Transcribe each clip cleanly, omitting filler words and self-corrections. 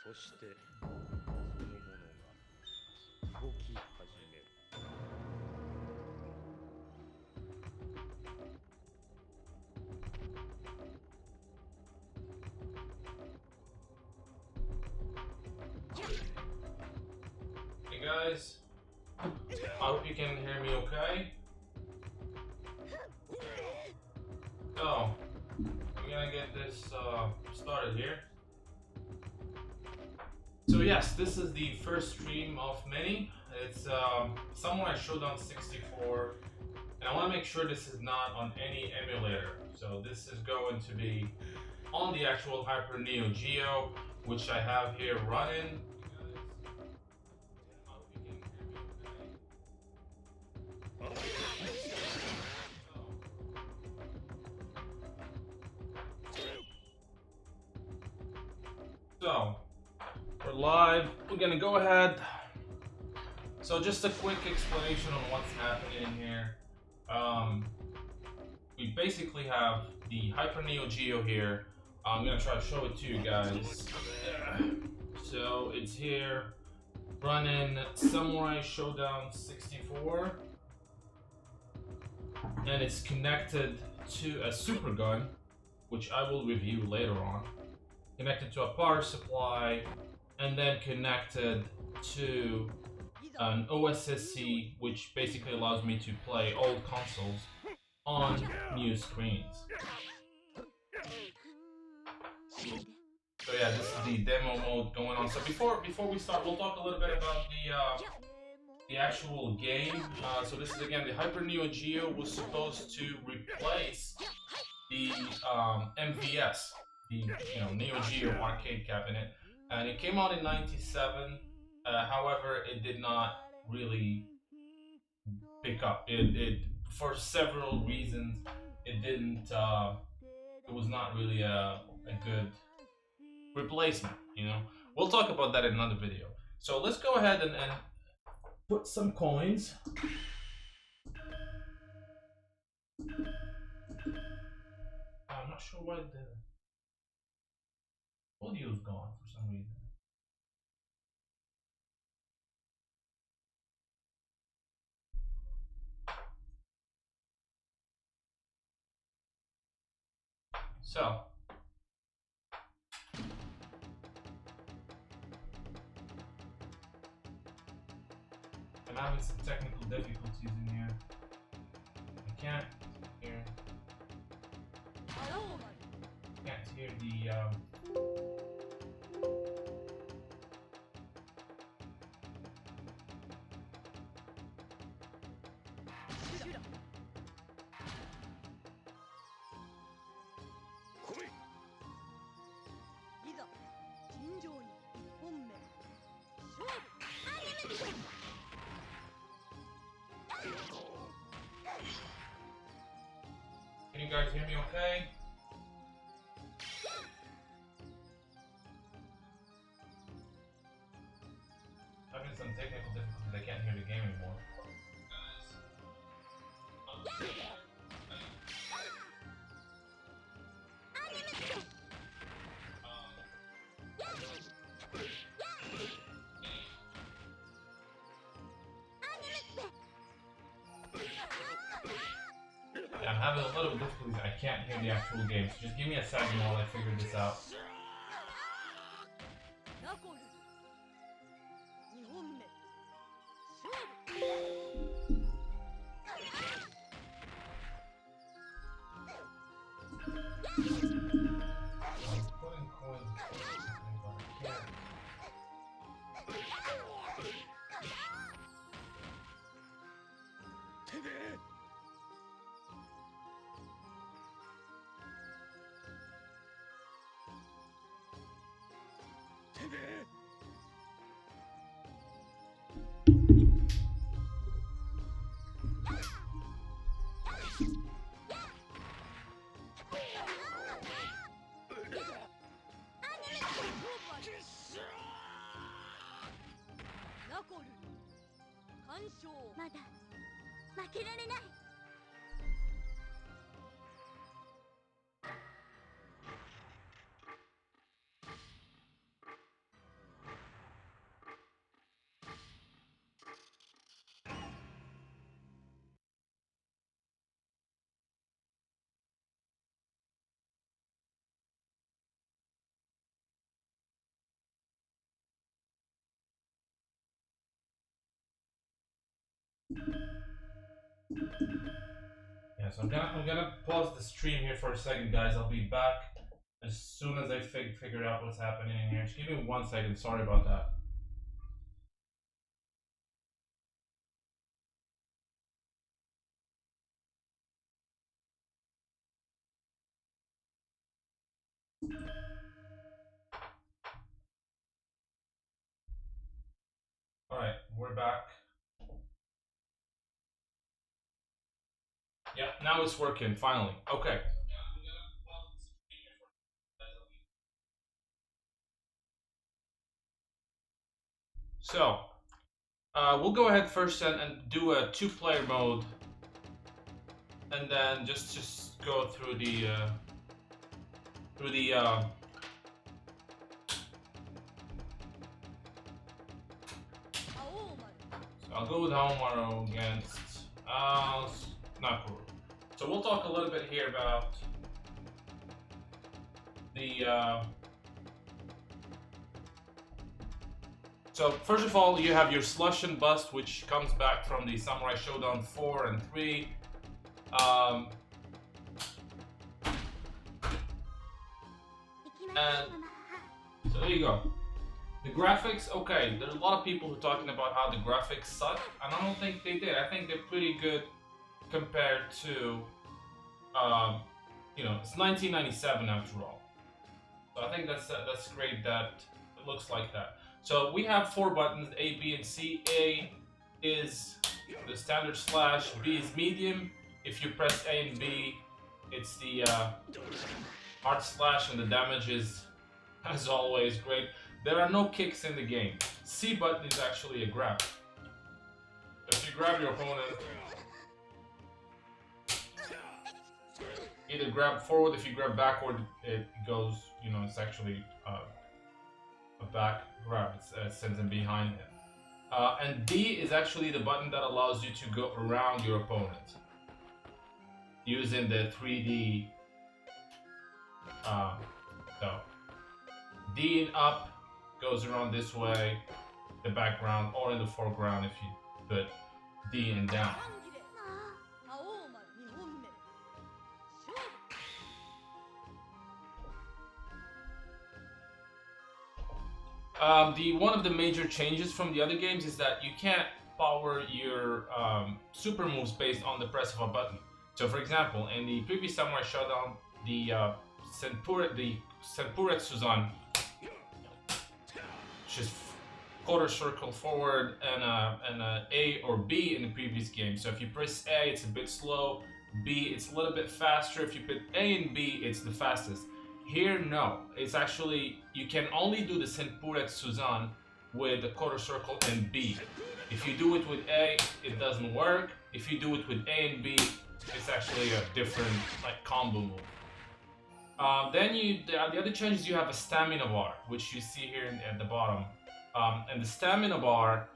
そしてそのものが動き始める。Hey guys, I hope you can hear me okay. So, we're gonna get this started here. So yes, this is the first stream of many. It's Samurai Shodown 64, and I want to make sure this is not on any emulator. So this is going to be on the actual Hyper Neogeo, which I have here running. So, we're live. We're gonna go ahead. So just a quick explanation on what's happening here. We basically have the Hyper Neogeo here. I'm gonna try to show it to you guys. So it's here, running Samurai Shodown 64, and it's connected to a super gun, which I will review later on. Connected to a power supply, and then connected to an OSSC, which basically allows me to play old consoles on new screens. So yeah, this is the demo mode going on. So before we start, we'll talk a little bit about the actual game. So this is again the Hyper Neogeo was supposed to replace the MVS, the Neo Geo arcade cabinet, and it came out in '97. However, it did not really pick up. It for several reasons it didn't. It was not really a good replacement. We'll talk about that in another video. So let's go ahead and put some coins. I'm not sure why the audio's gone for some reason. So, I'm having some technical difficulties in here. I can't hear the Can you guys hear me okay? Having some technical difficulties. I can't hear the game anymore. Yeah, I'm having a little bit of difficulties. I can't hear the actual game. So just give me a second while I figure this out. Yeah, so I'm gonna pause the stream here for a second, guys. I'll be back as soon as I figure out what's happening in here. Just give me 1 second. Sorry about that. All right, we're back. Yeah, now it's working finally. Okay. So, we'll go ahead first and do a two-player mode, and then just go through the So I'll go with Homeworld against Nakuru. So we'll talk a little bit here about the. So first of all, you have your Slush and Bust, which comes back from the Samurai Shodown 4 and 3. And so there you go. The graphics, okay, there's a lot of people who are talking about how the graphics suck, and I don't think they did. I think they're pretty good compared to, you know, it's 1997 after all. So I think that's great that it looks like that. So we have 4 buttons, A, B, and C. A is the standard slash, B is medium. If you press A and B, it's the hard slash, and the damage is, as always, great. There are no kicks in the game. C button is actually a grab. If you grab your opponent, either grab forward, if you grab backward, it goes, you know, it's actually a back grab. It sends him behind him. And D is actually the button that allows you to go around your opponent using the 3D. So D and up goes around this way, the background, or in the foreground if you put D and down. One of the major changes from the other games is that you can't power your super moves based on the press of a button. So, for example, in the previous Samurai Shodown, the Senpuret Suzan, which is quarter circle forward, and a A or B in the previous game. So if you press A, it's a bit slow. B, it's a little bit faster. If you put A and B, it's the fastest. Here, no. It's actually, you can only do the Senpuret Suzan with the quarter circle and B. If you do it with A, it doesn't work. If you do it with A and B, it's actually a different like combo move. Then the other changes, you have a stamina bar, which you see here at the bottom. And the stamina bar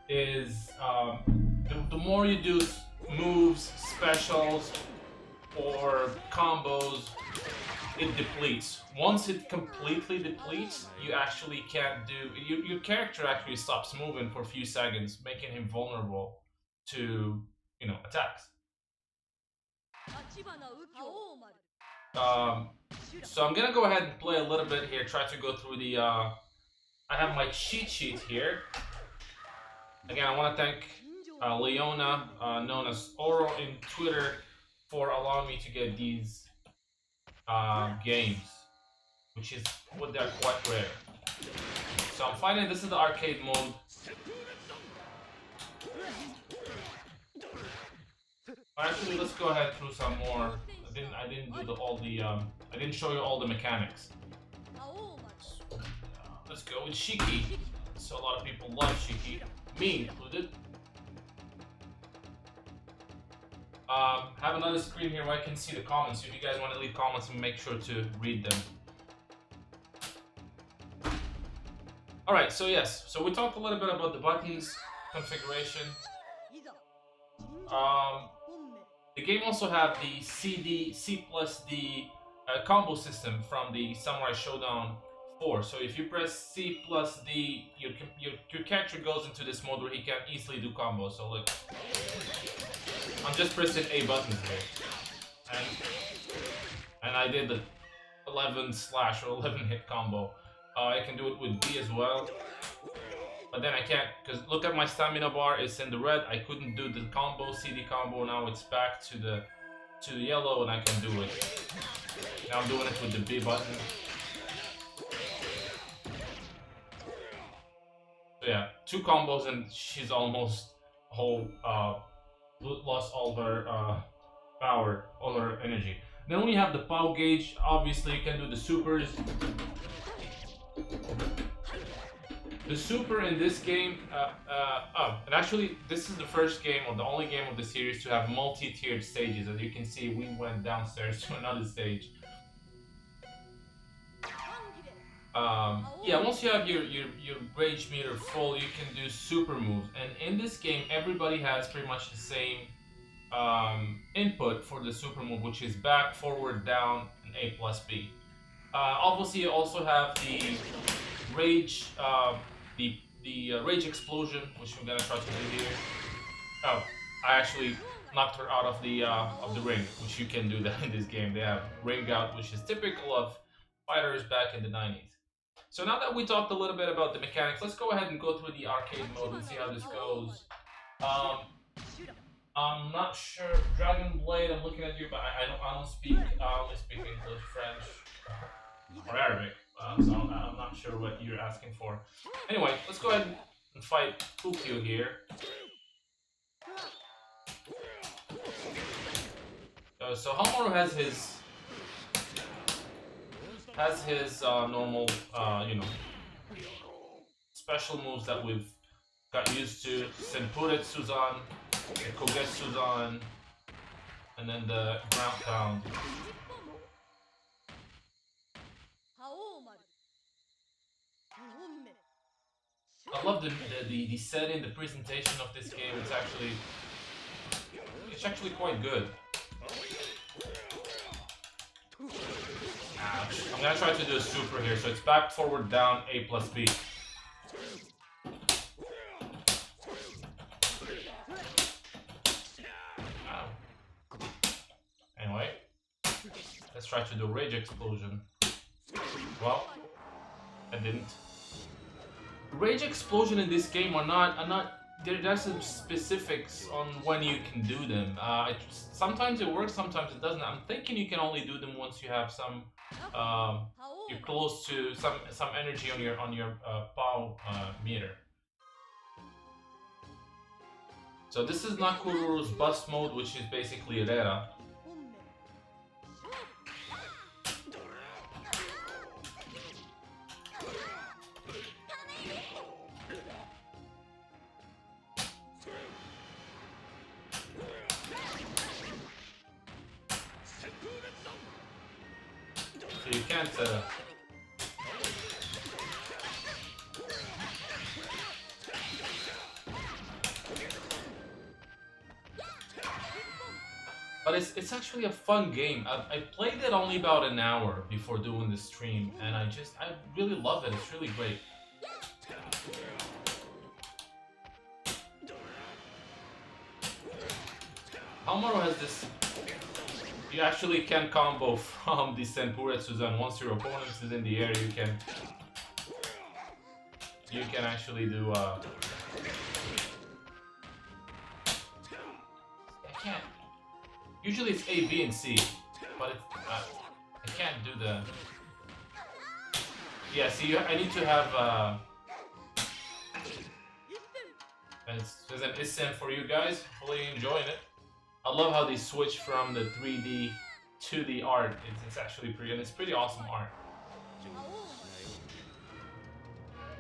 is the more you do moves, specials, or combos, it depletes. Once it completely depletes, you actually can't do. Your character actually stops moving for a few seconds, making him vulnerable to, you know, attacks. So I'm gonna go ahead and play a little bit here. Try to go through the. I have my cheat sheet here. Again, I want to thank Leona, known as Oro in Twitter, for allowing me to get these games, which is what they're quite rare. So I'm finding this is the arcade mode. Actually, let's go ahead through some more. I didn't do I didn't show you all the mechanics. Let's go with Shiki. So a lot of people love Shiki, me included. Have another screen here where I can see the comments. So if you guys want to leave comments, make sure to read them. Alright, so yes. So we talked a little bit about the buttons configuration. The game also have the C plus D combo system from the Samurai Shodown 4. So if you press C plus D, your character goes into this mode where he can easily do combos. So look, I'm just pressing A buttons here, and I did the 11 slash or 11 hit combo. I can do it with B as well, but then I can't, because look at my stamina bar, it's in the red. I couldn't do the combo, CD combo. Now it's back to the yellow, and I can do it. Now I'm doing it with the B button. So yeah, 2 combos and she's almost lost all her power, all her energy. Then we have the power gauge. Obviously, you can do the supers. The super in this game, and actually, this is the first game or the only game of the series to have multi-tiered stages. As you can see, we went downstairs to another stage. Yeah, once you have your rage meter full, you can do super moves. And in this game, everybody has pretty much the same input for the super move, which is back, forward, down, and A plus B. Obviously, you also have the rage, rage explosion, which we're gonna try to do here. Oh, I actually knocked her out of the ring, which you can do that in this game. They have ring out, which is typical of fighters back in the 90s. So now that we talked a little bit about the mechanics, let's go ahead and go through the arcade mode and see how this goes. I'm not sure, Dragon Blade, I'm looking at you, but I don't speak, I only speak English, French, or Arabic, so I'm not sure what you're asking for. Anyway, let's go ahead and fight Fukio here. So Homaru has his normal, you know, special moves that we've got used to. Senpuret Suzan, Koget Suzan, and then the ground pound. I love the setting, the presentation of this game. It's actually quite good. Ouch. I'm gonna try to do a super here, so it's back, forward, down, A plus B. Anyway, let's try to do rage explosion. Well, I didn't. Rage explosion in this game are not. There's some specifics on when you can do them. Sometimes it works, sometimes it doesn't. I'm thinking you can only do them once you have some. You're close to some energy on your power meter. So this is Nakuru's bust mode, which is basically Rera. So you can't. But it's actually a fun game. I played it only about an hour before doing the stream, and I really love it. It's really great. Homaru has this. You actually can combo from the Senpuret Suzan. Once your opponent is in the air, you can actually do. I can't. Usually it's A, B, and C, but I can't do the. Yeah, see, I need to have. There's an Isen for you guys. Hopefully enjoying it. I love how they switch from the 3D to the art. It's actually pretty awesome art.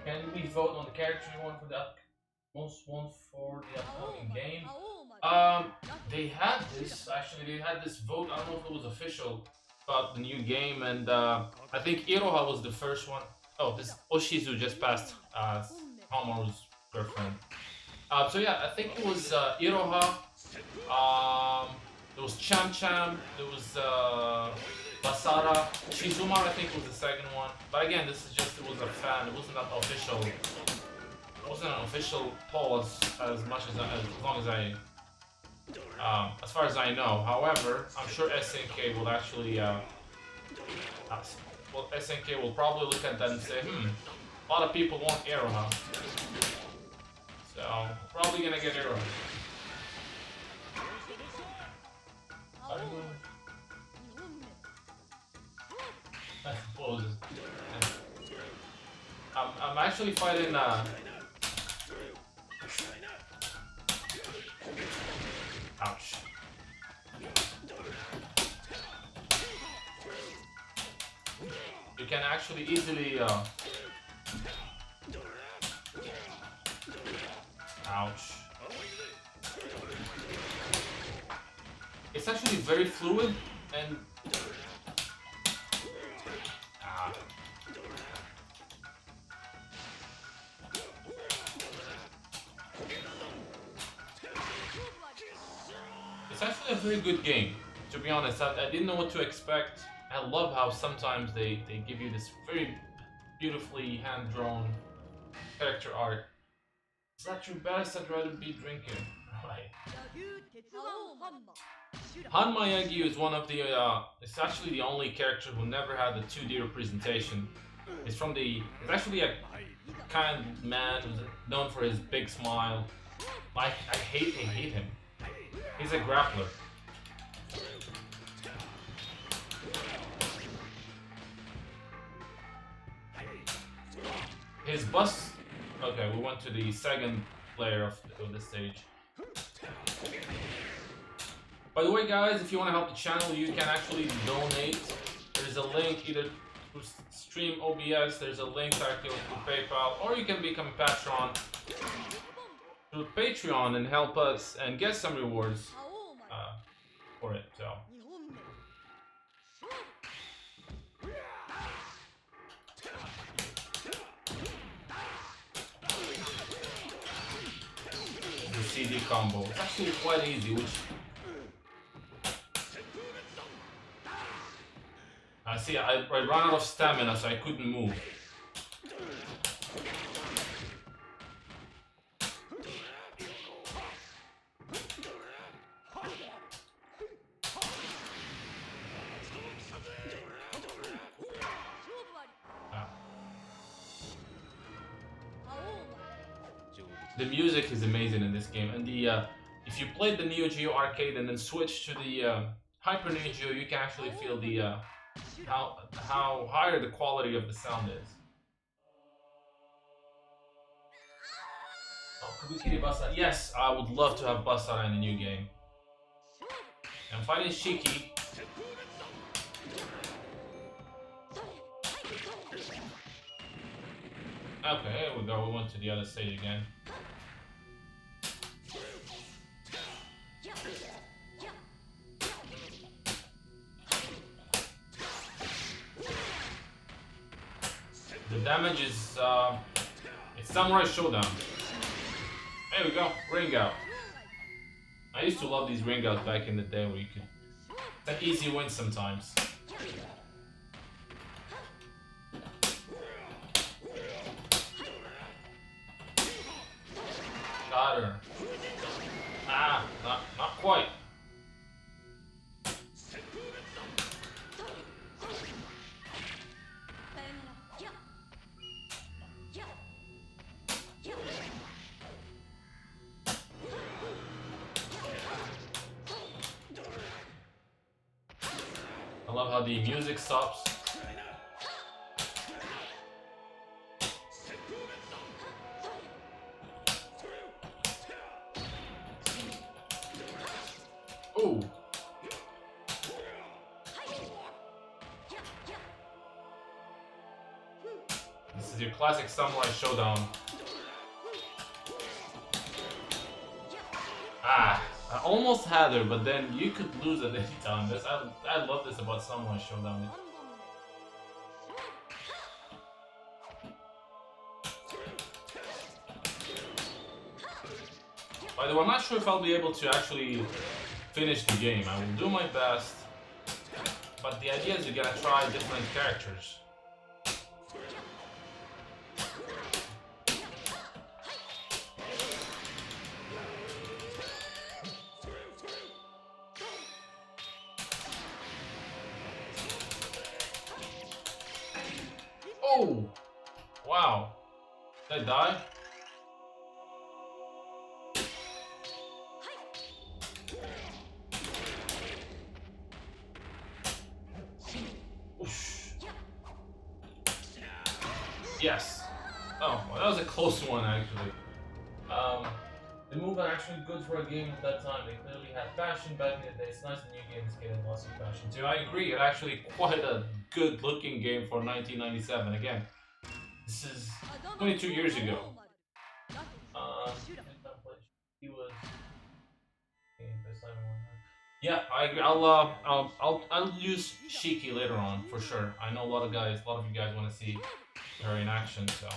Can we vote on the character you want for the most one for the upcoming game? They had this vote. I don't know if it was official about the new game, and I think Iroha was the first one. Oh, this Oshizu just passed Homaru's girlfriend. So yeah, I think it was Iroha. There was Cham Cham. There was Basara, Shizuma, I think was the second one. But again, this is just, it was a fan. It wasn't that official. It wasn't an official poll as much as long as I, as far as I know. However, I'm sure SNK will actually, well, SNK will probably look at that and say, a lot of people want Aroha. So, probably gonna get Aroha. I suppose. I'm actually fighting, ouch. You can actually easily, ouch. It's actually very fluid and it's actually a very good game. To be honest, I didn't know what to expect. I love how sometimes they give you this very beautifully hand-drawn character art. It's not your best, I'd rather be drinking. Right. Han Mayagi is one of the, it's actually the only character who never had a 2D representation. It's actually a kind man who's known for his big smile. I hate him. He's a grappler. His bust. Okay, we went to the second layer of the stage. By the way, guys, if you want to help the channel, you can actually donate. There's a link either to stream OBS. There's a link directly to PayPal, or you can become a patron through Patreon and help us and get some rewards for it. So. CD combo. It's actually quite easy, which I see. I ran out of stamina, so I couldn't move. The music is amazing in this game, and if you played the Neo Geo arcade and then switch to the Hyper Neogeo, you can actually feel the how higher the quality of the sound is. Oh, Kabukiri Basara. Yes, I would love to have Basara in the new game. I'm fighting Shiki. Okay, here we go. We went to the other stage again. The damage is, it's Samurai Shodown. There we go, ring out. I used to love these ring outs back in the day where you could, it's an easy win sometimes. Got her. Ah, not quite. I love how the music stops. Ooh. This is your classic Samurai Shodown. Ah, I almost had her, but then you could lose at any time. I love this about Samurai Shodown. By the way, I'm not sure if I'll be able to actually finish the game. I will do my best, but the idea is you're gonna try different characters. Oh! Wow. Did I die? Oosh. Yes. Oh, well, that was a close one, actually. The move are actually good for a game of that time. They clearly had passion back in the day. It's nice the new games getting lots of passion too. I agree. It's actually quite a good-looking game for 1997. Again, this is 22 years ago. He was. Yeah, I agree. I'll use Shiki later on for sure. I know a lot of you guys want to see her in action, so.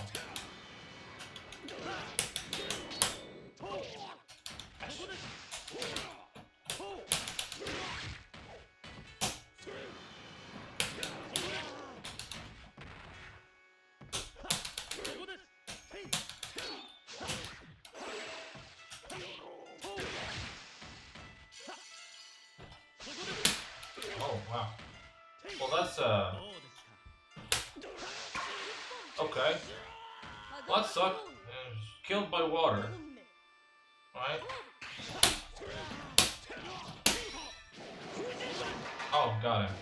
Oh wow. Well, that's okay. Well, that sucked. Killed by water. Right? Oh, got him.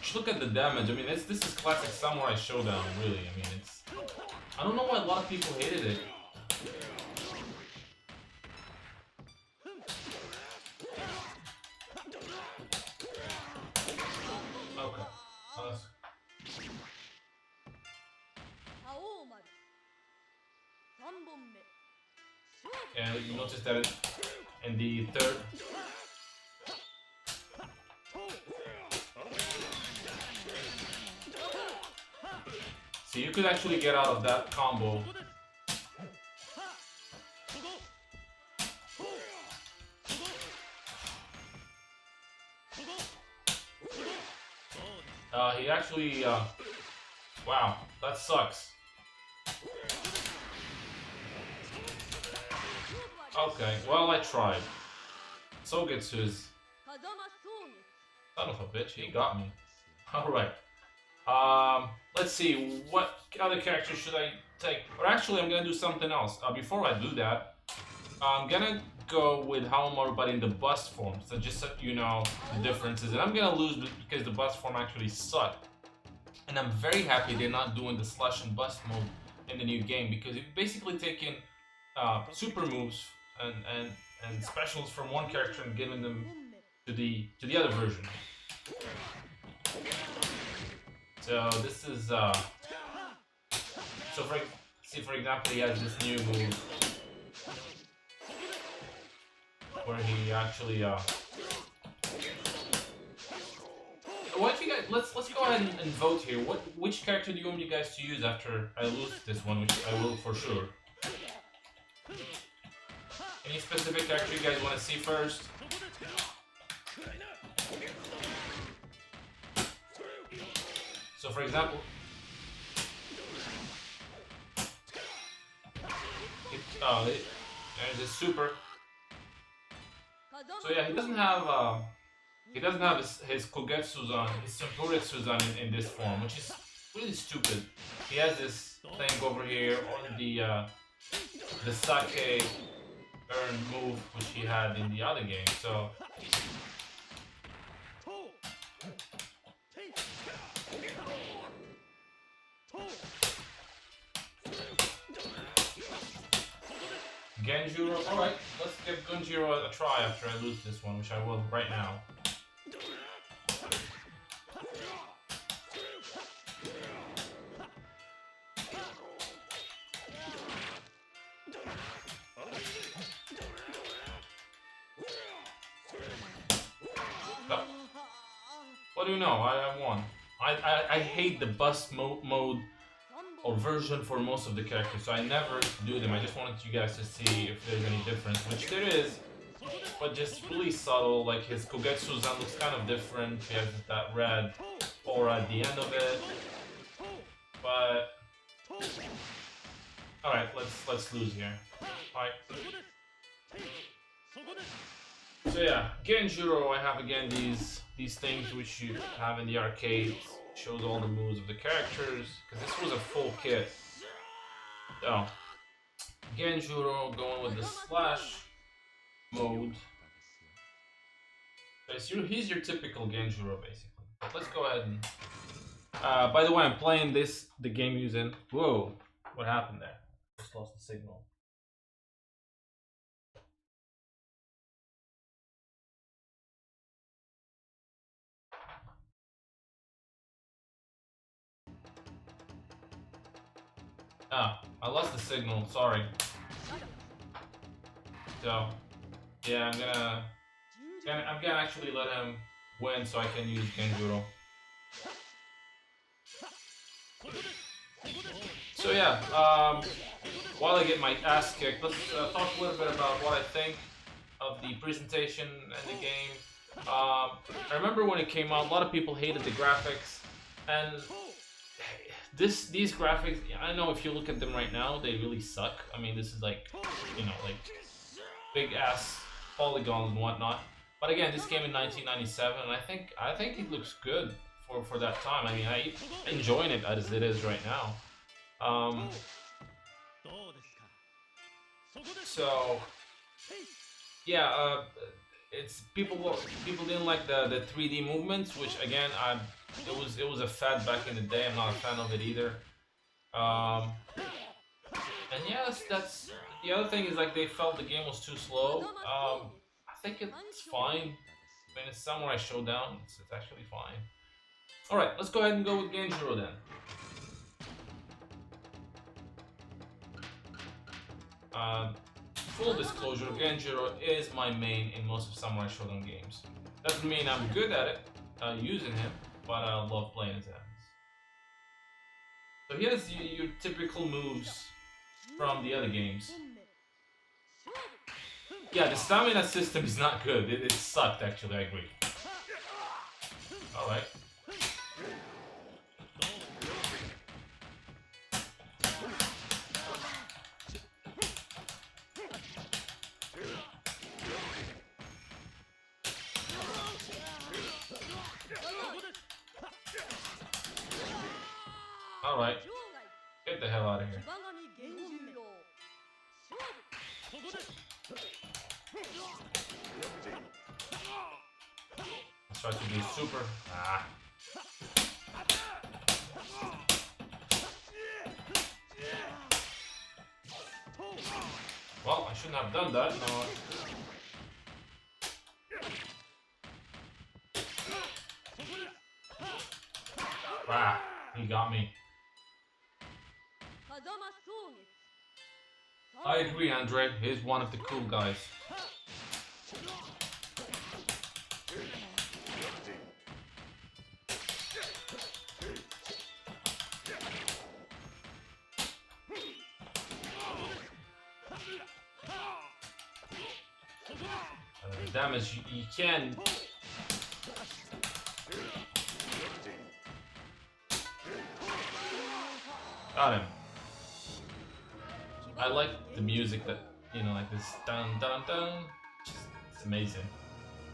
Just look at the damage. I mean, this is classic Samurai Shodown, really. I mean, it's. I don't know why a lot of people hated it. Okay. And you notice that in the third. So you could actually get out of that combo. He actually, wow, that sucks. Okay, well, I tried. Sogetsu's son of a bitch, he got me. Alright. Let's see, what other character should I take? Or actually, I'm gonna do something else. Before I do that, I'm gonna go with Haomaru, but in the bust form. So just so you know the differences. And I'm gonna lose because the bust form actually sucked. And I'm very happy they're not doing the slash and bust mode in the new game, because you've basically taken super moves and specials from one character and given them to the other version. So this is so for example, he has this new move where he actually what if you guys let's go ahead and vote here. Which character do you want you guys to use after I lose this one, which I will for sure. Any specific character you guys want to see first? So for example, there's this super. So yeah, he doesn't have his Kogetsu-zan, his Senpuretsu-zan in this form, which is really stupid. He has this thing over here on the Sake earned move, which he had in the other game. So Genjuro, alright, let's give Genjuro a try after I lose this one, which I will right now. Oh. What do you know? I won. I hate the bust mode or version for most of the characters, so I never do them. I just wanted you guys to see if there's any difference, which there is. but just really subtle. Like his Kogetsu Zen looks kind of different. He has that red aura at the end of it. But all right, let's lose here. All right. So yeah, Genjuro, I have again these things which you have in the arcades. Shows all the moves of the characters, because this was a full kit. So, Genjuro going with the slash mode. So he's your typical Genjuro, basically. But let's go ahead and... by the way, I'm playing the game using... Whoa, what happened there? Just lost the signal. Ah, I lost the signal, sorry. So, yeah, I'm gonna actually let him win so I can use Genjuro. So yeah, while I get my ass kicked, let's talk a little bit about what I think of the presentation and the game. I remember when it came out, a lot of people hated the graphics, and these graphics, I know if you look at them right now, they really suck. I mean, this is like, you know, like big ass polygons and whatnot. But again, this came in 1997, and I think it looks good for that time. I mean, I'm enjoying it as it is right now. So yeah, it's people didn't like the 3D movements, which again, it was a fad back in the day. I'm not a fan of it either. And yeah, that's the other thing is like they felt the game was too slow. I think it's fine. I mean, it's Samurai Shodown. It's actually fine. All right, let's go ahead and go with Genjuro then. Full disclosure, Genjuro is my main in most of Samurai Shodown games. Doesn't mean I'm good at it, using him, but I love playing his hands. So here's your typical moves from the other games. Yeah, the stamina system is not good. It sucked, actually, I agree. Alright. Alright. Get the hell out of here. Let's try to be super. Ah. Well, I shouldn't have done that. No. Ah, he got me. I agree, Andre. He's one of the cool guys. Damage you can. Got him. I like the music that, you know, like this dun dun dun. It's amazing.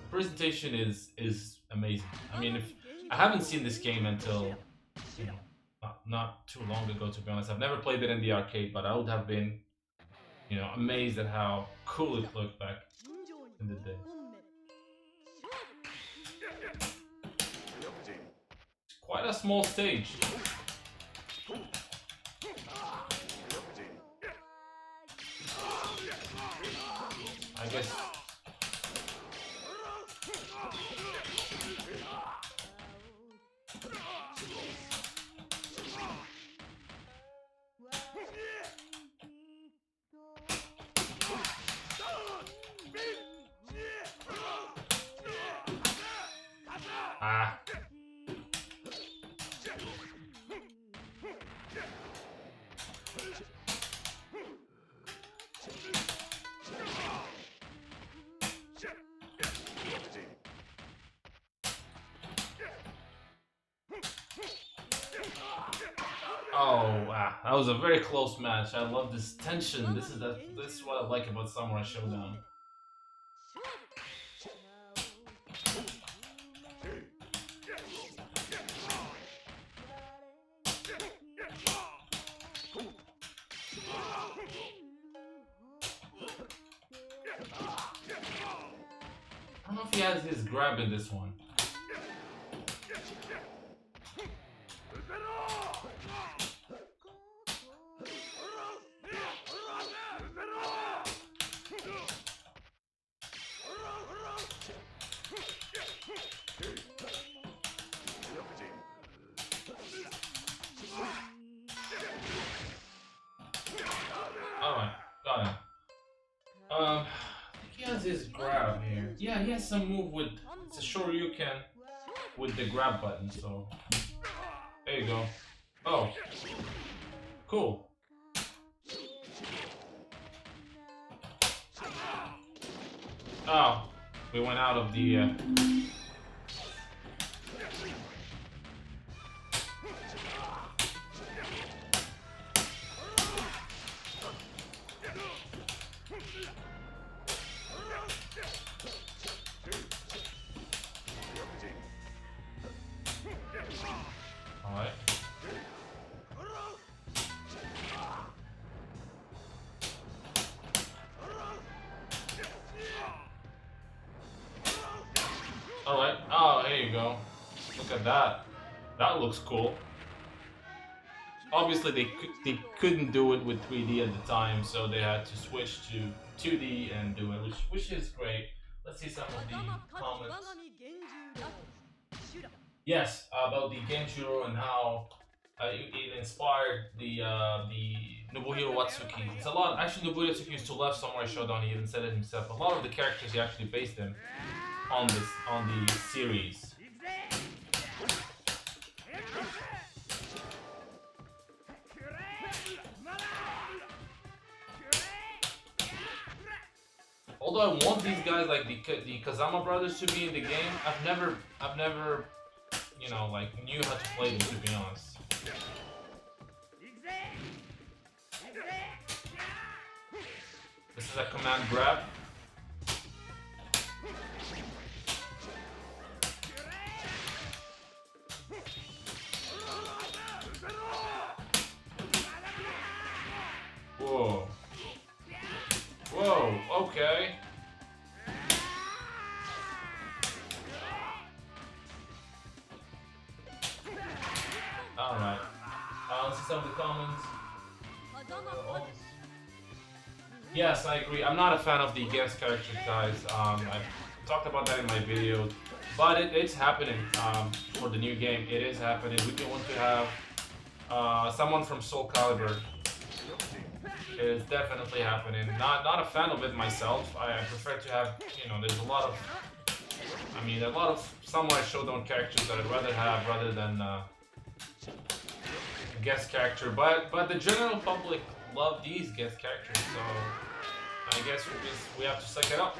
The presentation is amazing. I mean, if I haven't seen this game until, you know, not too long ago, to be honest. I've never played it in the arcade, but I would have been, you know, amazed at how cool it looked back in the day. It's quite a small stage. I guess. Ah. that was a very close match. I love this tension. This is what I like about Samurai Showdown. I don't know if he has his grab in this one. Alright, got him. I think he has his grab here. Yeah, he has some move with it's a Shoryuken with the grab button, so there you go. Oh. Cool. Oh, we went out of the Alright. Alright. Oh, there you go. Look at that. That looks cool. Obviously, they couldn't do it with 3D at the time, so they had to switch to 2D and do it, which is great. Let's see some of the comments. Yes, about the Genjuro and how it inspired the Nobuhiro Watsuki. It's a lot. Actually, Nobuhiro Watsuki used to love Samurai Shodown. He even said it himself. A lot of the characters he actually based them on the series. Although I want these guys like the Kazama brothers to be in the game, I've never, you know, like knew how to play them, to be honest. This is a command grab. Whoa. Whoa, okay. Alright. Let's see some of the comments. Yes, I agree. I'm not a fan of the guest characters, guys. I talked about that in my video. But it's happening for the new game. It is happening. We do want to have someone from Soul Calibur. It is definitely happening. Not a fan of it myself. I prefer to have, you know, there's a lot of Samurai Shodown characters that I'd rather have rather than a guest character. But the general public love these guest characters, so I guess we have to suck it up.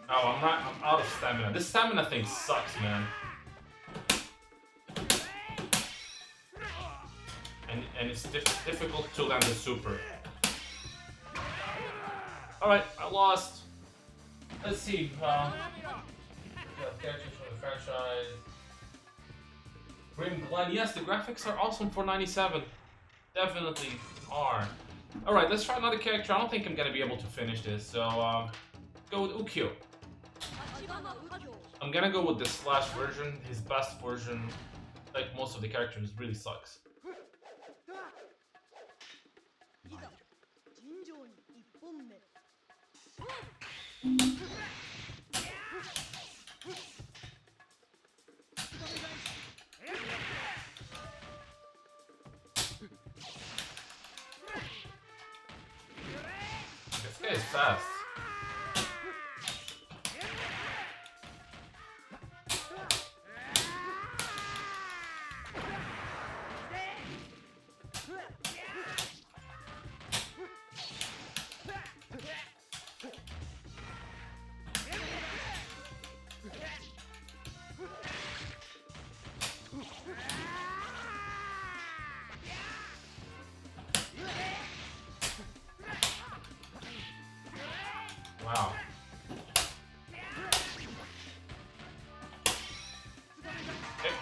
Oh, I'm out of stamina. This stamina thing sucks, man. And it's difficult to land the super. Alright, I lost. Let's see. We have characters from the franchise. Grim Glen. Yes, the graphics are awesome for 97. Definitely are. Alright, let's try another character. I don't think I'm gonna be able to finish this, so go with Ukyo. I'm gonna go with the Slash version. His best version, like most of the characters, really sucks. This guy is fast.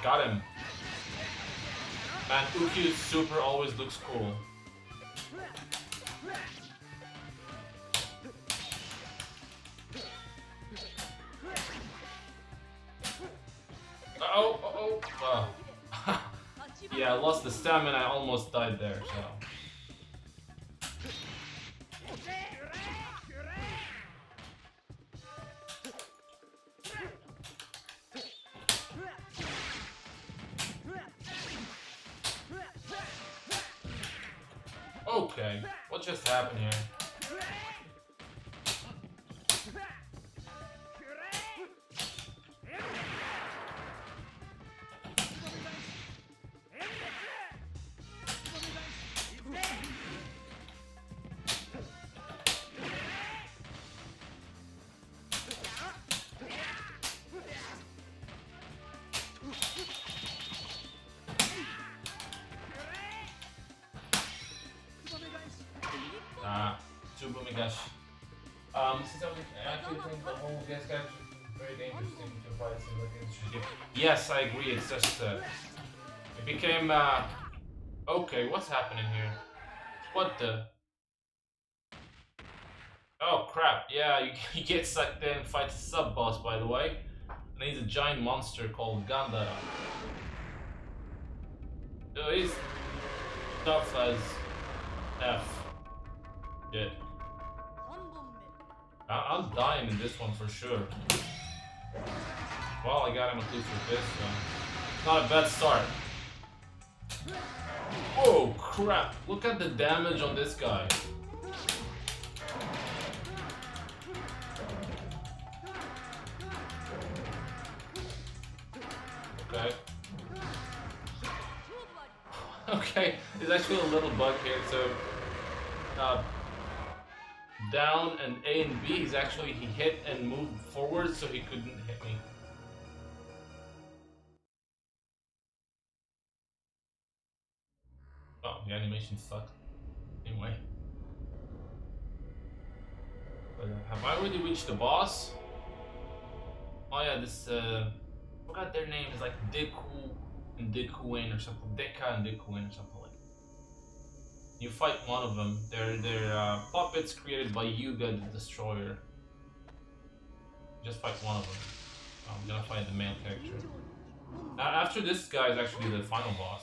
got him. Man, Uki's super always looks cool. Oh. Yeah, I lost the stamina, I almost died there, so. Okay, what just happened here? Since I actually think the whole gas capture is very dangerous thing to fight in the industry. Yes, I agree. It's just it became okay. What's happening here? What the? Oh crap! Yeah, you get sucked in and fights a sub boss, by the way, and he's a giant monster called Gandara. So he's tough as F. Shit. I'm dying in this one for sure. Well, I got him at least with this, so not a bad start. Oh crap! Look at the damage on this guy. Okay. Okay, there's actually a little bug here, so down and A and B, he hit and moved forward, so he couldn't hit me. Oh, the animation sucked. Anyway. But, have I already reached the boss? Oh yeah, this, I forgot their name, is like Deku and Dekuin or something. Deka and Dekuin or something like that. You fight one of them. They're puppets created by Yuga the Destroyer. Just fight one of them. I'm gonna fight the male character. After this guy is actually the final boss.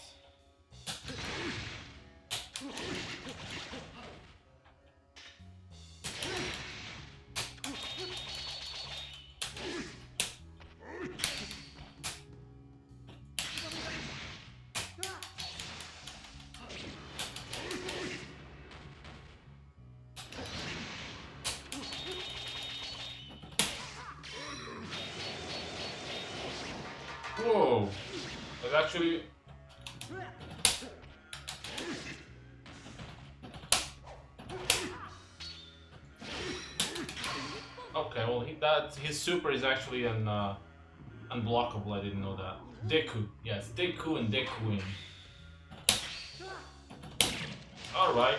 Whoa! That's actually... Okay, well his super is actually unblockable, I didn't know that. Deku, yes, Deku and Dekuin. Alright,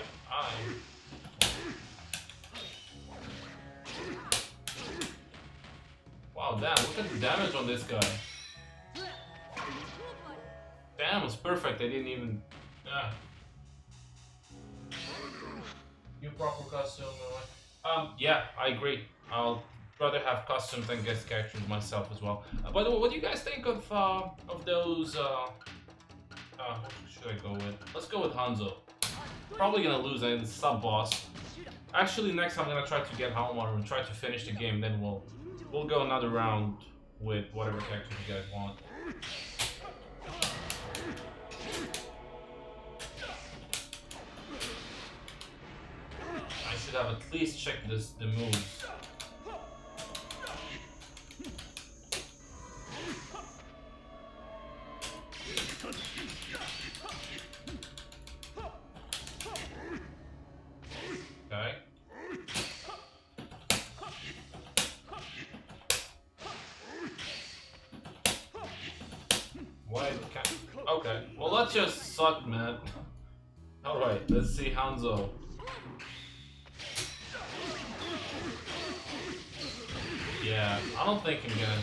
wow, damn, look at the damage on this guy. Damn, it was perfect, I didn't even... New proper costume, yeah, I agree. I'll rather have costumes than guest characters myself as well. By the way, what do you guys think of those, what should I go with? Let's go with Hanzo. Probably gonna lose the sub-boss. Actually, next I'm gonna try to get Hanmaru and try to finish the game, then we'll go another round with whatever character you guys want. I should have at least checked the moves. Okay. Why can't... Okay, well that just sucked, man. Alright, let's see Hanzo. Yeah, I don't think I'm gonna...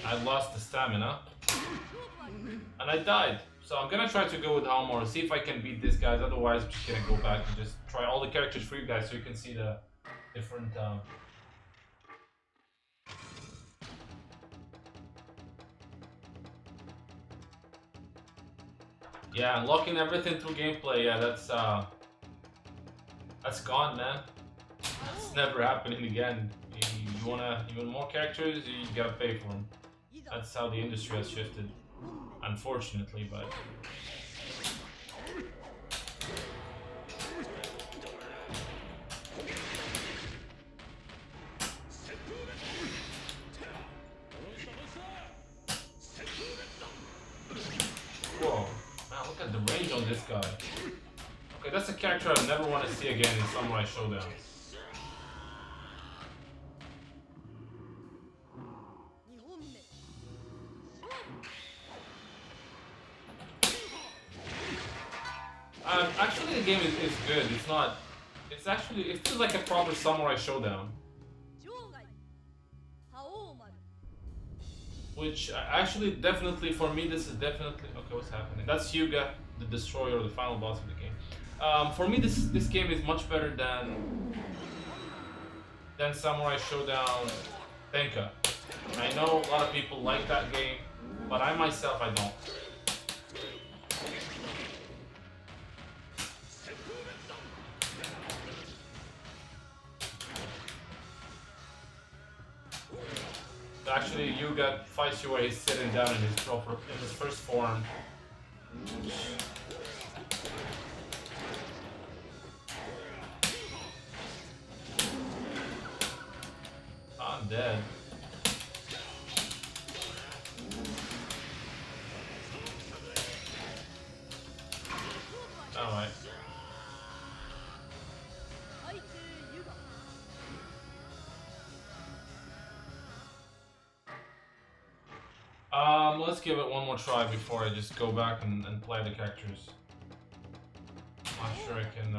I lost the stamina. And I died. So I'm gonna try to go with Halmor, see if I can beat these guys. Otherwise, I'm just gonna go back and just try all the characters for you guys so you can see the different... Yeah, unlocking everything through gameplay, yeah, that's gone, man. It's never happening again. You wanna even more characters, you gotta pay for them. That's how the industry has shifted, unfortunately, but... Whoa, man, look at the range on this guy. Okay, that's a character I never want to see again in Samurai Shodown. Actually, the game is good. It's not... It's actually... It feels like a proper Samurai Shodown. Which, actually, definitely, for me, this is definitely... Okay, what's happening? That's Hyuga, the Destroyer, the final boss of the game. For me, this game is much better than Samurai Shodown Tenka. I know a lot of people like that game, but I myself, I don't. Actually, Hyuga fights you where he's sitting down in his first form. I'm dead. Alright. Let's give it one more try before I just go back and play the characters. I'm not sure I can,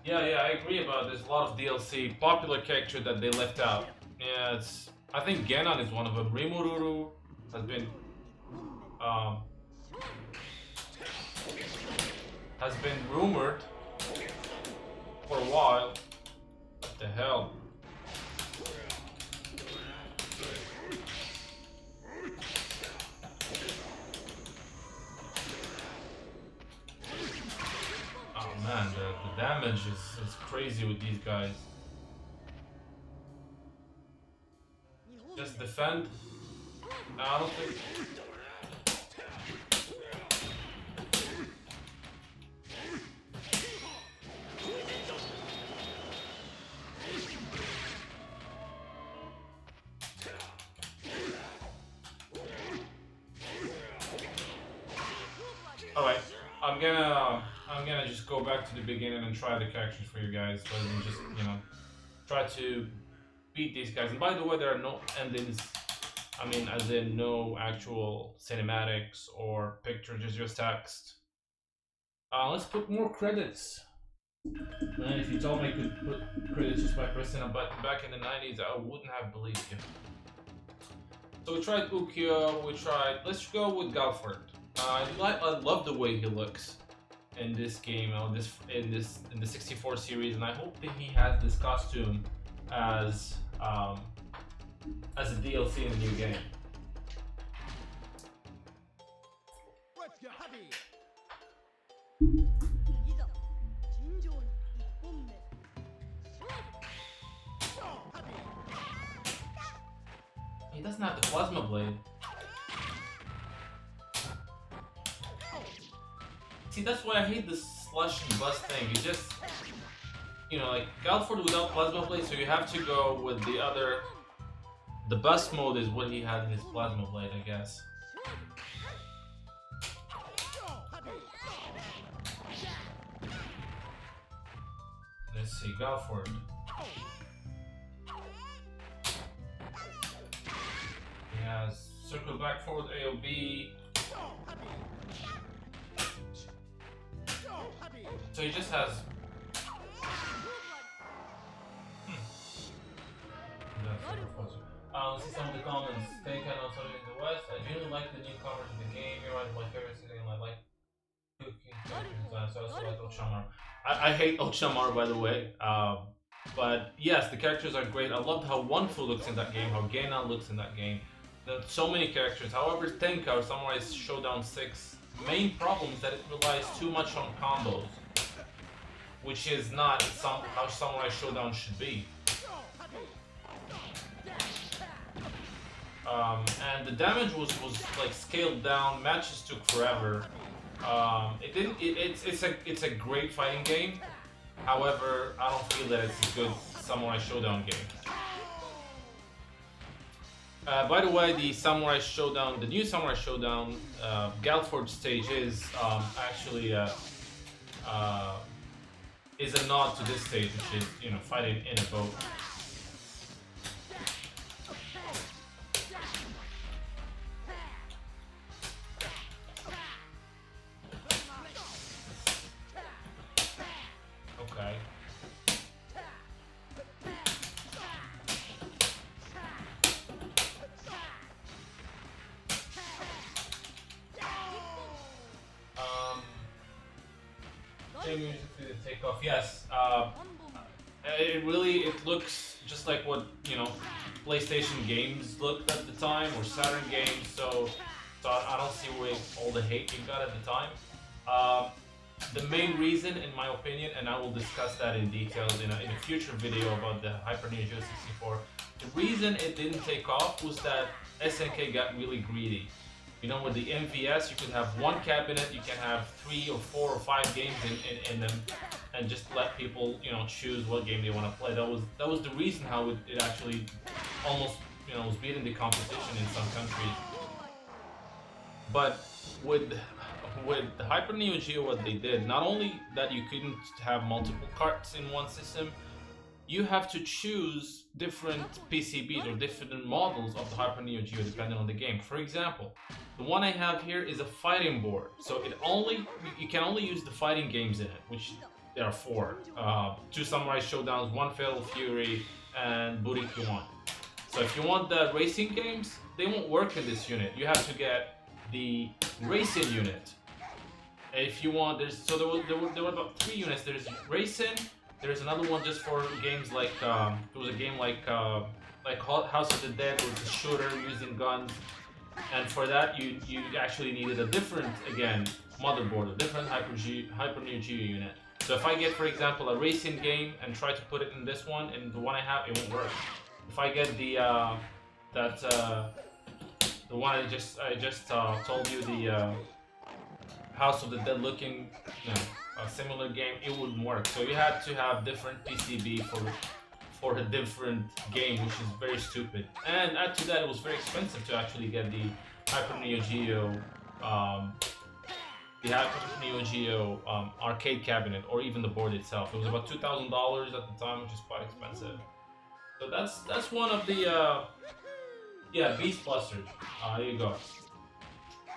Yeah, I agree about there's a lot of DLC, popular character that they left out. Yeah, it's... I think Genan is one of them. Rimururu has been rumored for a while. What the hell? Oh man, the damage is crazy with these guys. Just defend? No, I don't think... Alright, I'm gonna just go back to the beginning and try the characters for you guys, rather than just, you know, try to beat these guys. And by the way, there are no endings. I mean, as in no actual cinematics or pictures, just text. Let's put more credits. Man, if you told me I could put credits just by pressing a button back in the 90s, I wouldn't have believed you. So we tried Ukyo, let's go with Galford. I love the way he looks in this game, in the 64 series, and I hope that he has this costume as a DLC in the new game. He doesn't have the plasma blade. See, that's why I hate this slush and bust thing. You just, you know, like Galford without plasma blade, so you have to go with the other. The bust mode is what he had in his plasma blade, I guess. Let's see, Galford. He has circle back forward AOB. So he just has... Let's see some of the comments. Take on something in the West. I really like the newcomers in the game. You're right, my favorite thing. I like cooking design. So I also like Ochamar. I hate Ochamar, by the way. But yes, the characters are great. I loved how Wonfu looks in that game, how Gena looks in that game. There's so many characters. However, Tenka or Samurai Shodown 6 main problem is that it relies too much on combos, which is not how Samurai Shodown should be. And the damage was like scaled down. Matches took forever. It didn't. It's a great fighting game. However, I don't feel that it's a good Samurai Shodown game. By the way, the new Samurai Shodown Galford stage is actually is a nod to this stage, which is fighting in a boat. Okay. Take off. Yes. It looks just like what PlayStation games looked at the time, or Saturn games. So I don't see where all the hate you got at the time. The main reason, in my opinion, and I will discuss that in details in a future video about the Hyper Neogeo 64. The reason it didn't take off was that SNK got really greedy. With the MVS, you could have one cabinet, you can have 3 or 4 or 5 games in them, and just let people, choose what game they want to play. That was the reason how it actually almost, was beating the competition in some countries. But with the Hyper Neogeo, what they did, not only that you couldn't have multiple carts in one system, you have to choose different PCBs or different models of the Hyper Neogeo depending on the game. For example, the one I have here is a fighting board, so you can only use the fighting games in it, which there are 4. 2 Samurai Showdowns, 1 Fatal Fury, and Buriki 1. So if you want the racing games, they won't work in this unit. You have to get the racing unit. If you want, there were about 3 units. There's racing. There's another one just for games like there was a game like House of the Dead, which is a shooter using guns, and for that you actually needed a different motherboard, a different Hyper Neogeo unit. So if I get, for example, a racing game and try to put it in this one, and the one I have, it won't work. If I get the one I just told you, the House of the Dead looking, a similar game, it wouldn't work. So you had to have different PCB for a different game, which is very stupid. And add to that, it was very expensive to actually get the Hyper Neogeo, arcade cabinet, or even the board itself. It was about $2,000 at the time, which is quite expensive. So that's one of the Beast Busters. There you go.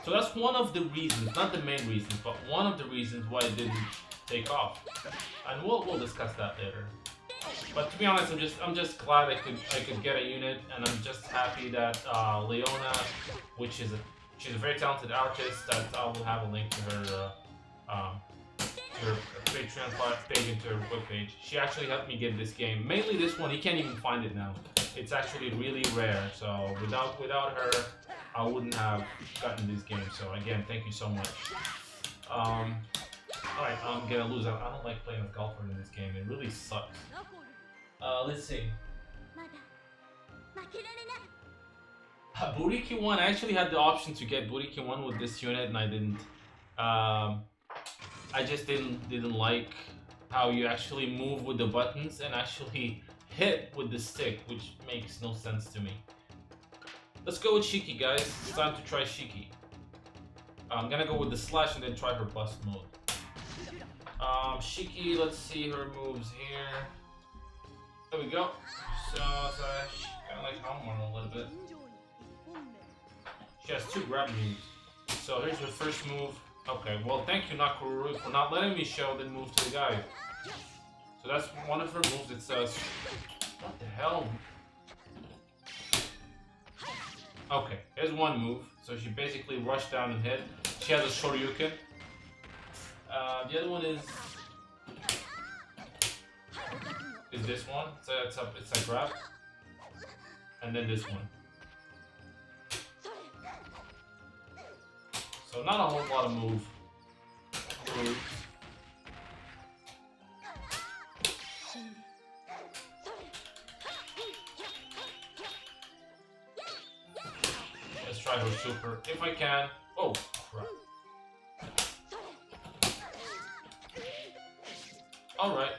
So that's one of the reasons, not the main reasons, but one of the reasons why it didn't take off, and we'll discuss that later. But to be honest, I'm just glad I could get a unit, and I'm just happy that Leona, she's a very talented artist, that I will have a link to her Patreon page and to her webpage. She actually helped me get this game, mainly this one. You can't even find it now. It's actually really rare, so without her, I wouldn't have gotten this game. So again, thank you so much. Alright, I'm gonna lose. I don't like playing with golfer in this game. It really sucks. Let's see. Buriki 1, I actually had the option to get Buriki 1 with this unit, and I didn't. I just didn't like how you actually move with the buttons and actually hit with the stick, which makes no sense to me. Let's go with Shiki, guys. It's time to try Shiki. I'm gonna go with the slash and then try her bust mode. Shiki, let's see her moves here. There we go. So kind of like Hamon a little bit. She has 2 grab moves. So here's her first move. Okay, well, thank you, Nakururu, for not letting me show the move to the guy. So that's one of her moves. It's what the hell? Okay, here's one move. So she basically rushed down and hit. She has a Shoryuken. The other one is this one. So it's a grab. And then this one. So not a whole lot of moves. Let's try her super if I can. Oh crap. Alright.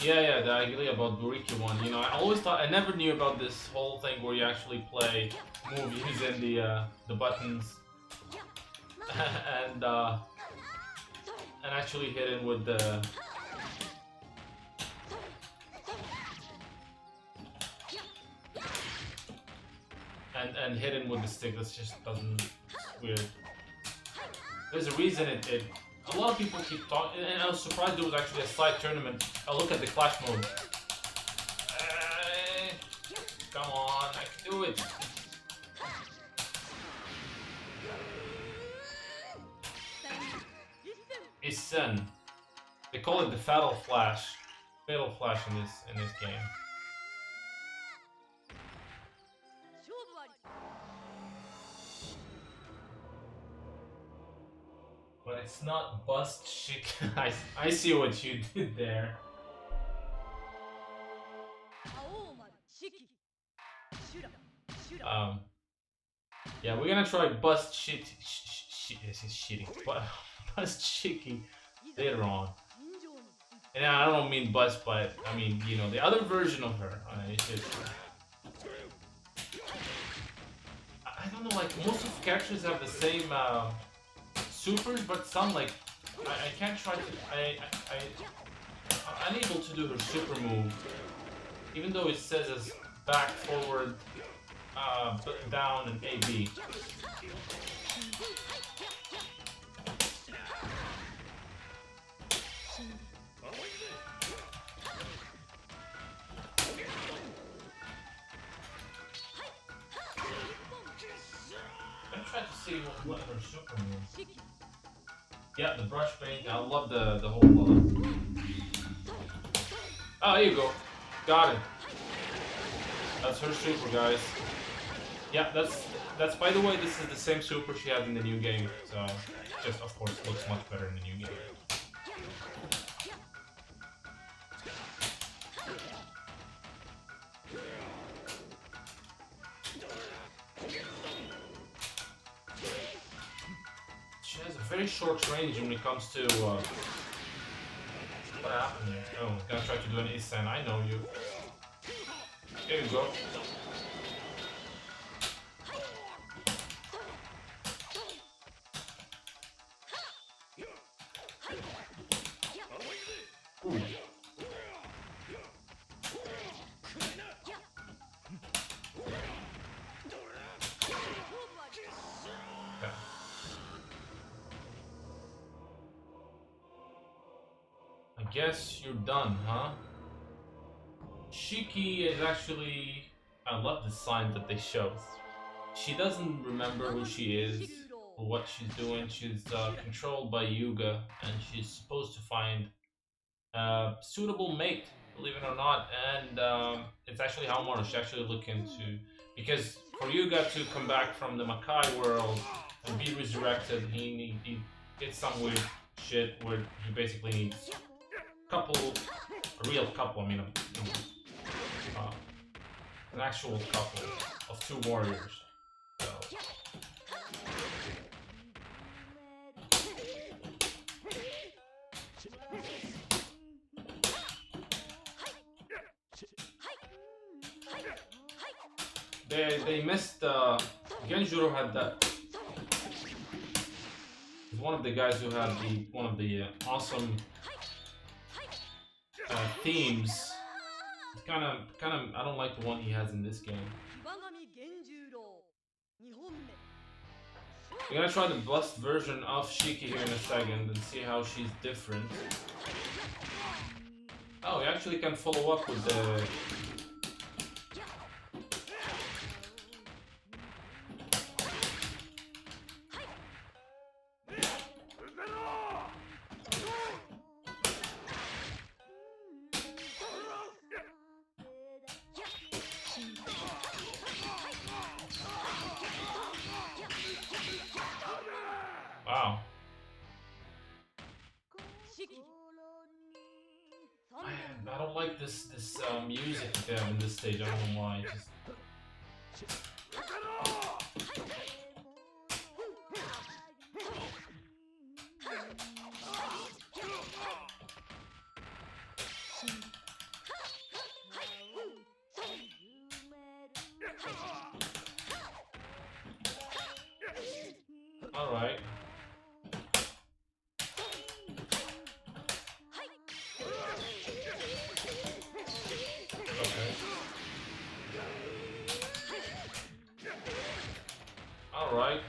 Yeah, the idea about Buriki one. You know, I always thought I never knew about this whole thing where you actually play move using the buttons and actually hit it with the and hit it with the stick. That just doesn't. It's weird. There's a reason it. A lot of people keep talking, and I was surprised there was actually a side tournament. I look at the clash mode. Come on, I can do it. His son. They call it the fatal flash. Fatal flash in this game. But it's not bust chic. I see what you did there. Yeah, we're gonna try bust shit. This is shitty. But bust chicky later on. And I don't mean bust, but I mean, you know, the other version of her. It's just, I don't know, like most of the characters have the same supers, but some like I can't try to. I'm unable to do her super move, even though it says as back, forward, down, and AB. I'm trying to see what her super move. Yeah, the brush paint. I love the whole. Oh, there you go. Got it. That's her super, guys. Yeah, that's. By the way, this is the same super she had in the new game. So, just of course looks much better in the new game. She has a very short range when it comes to. What happened here? Oh, gonna try to do an Isan. I know you. There you go. Ooh. Okay. I guess you're done, huh? Shiki is actually... I love the sign that they show. She doesn't remember who she is or what she's doing. She's controlled by Yuga, and she's supposed to find a suitable mate, believe it or not. And it's actually Haomaru she's actually looking to... Because for Yuga to come back from the Makai world and be resurrected, he did some weird shit where he basically needs a real couple, I mean, an actual couple of two warriors. So. They missed, Genjuro had that. He's one of the guys who had one of the awesome themes. kind of. I don't like the one he has in this game. We're gonna try the blessed version of Shiki here in a second and see how she's different. Oh, we actually can follow up with the. Wow. I don't like this music they have in this stage. I don't know why. Just... All right. Alright.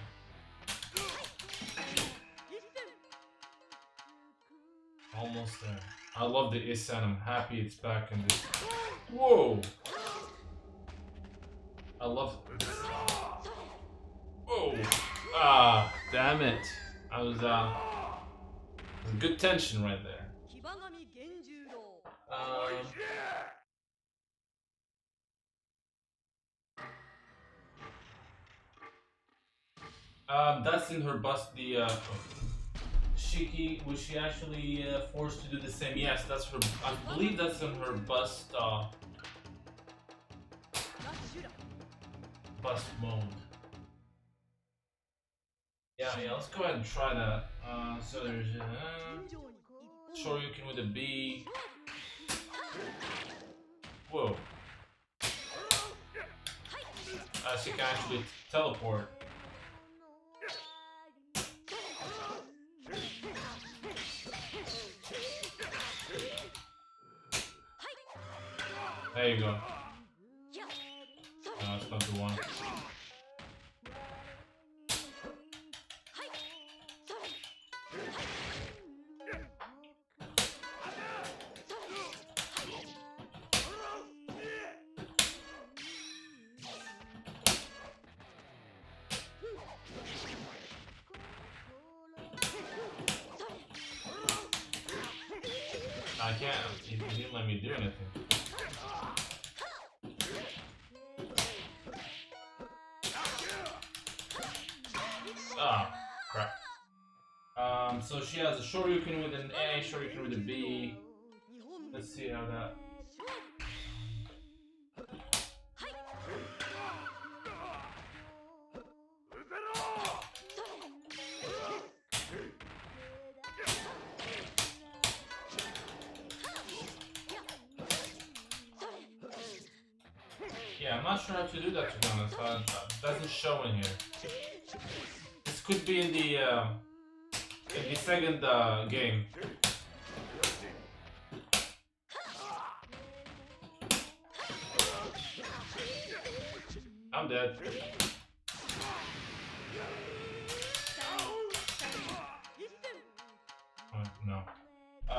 Almost there. I love the Issa and I'm happy it's back in this. Whoa! I love this. Whoa! Ah, damn it. I was, good tension right there. That's in her bust, the, Shiki, was she actually, forced to do the same? Yes, that's her, I believe that's in her bust, bust mode. Yeah, let's go ahead and try that. So there's, Shoryuken with a B. Whoa. She can actually teleport. There you go. No, it's not the one. I can't. He didn't let me do anything. Ah, crap. So she has a Shoryuken with an A, Shoryuken with a B. Let's see how that. Yeah, I'm not sure how to do that, to be honest. It doesn't show in here. This could be in the second game. I'm dead. No.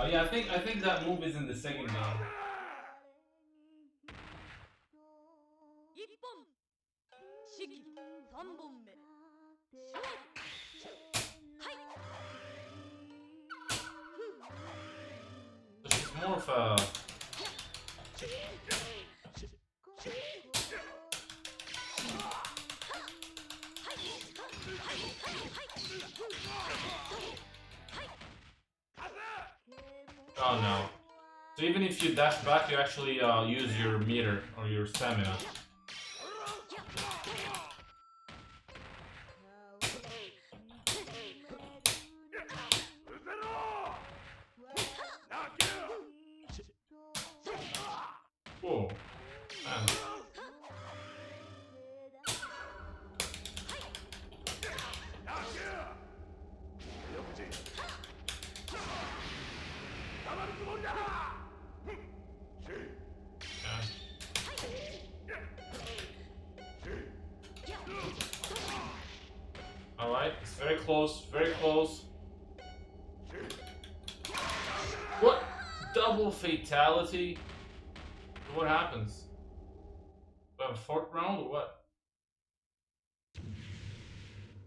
Yeah, I think that move is in the second game. She's more of a... Oh no. So even if you dash back, you actually use your meter or your stamina. Whoa. Man. Alright, it's very close, very close. What? Double fatality? What happens? Do I have a fourth round or what?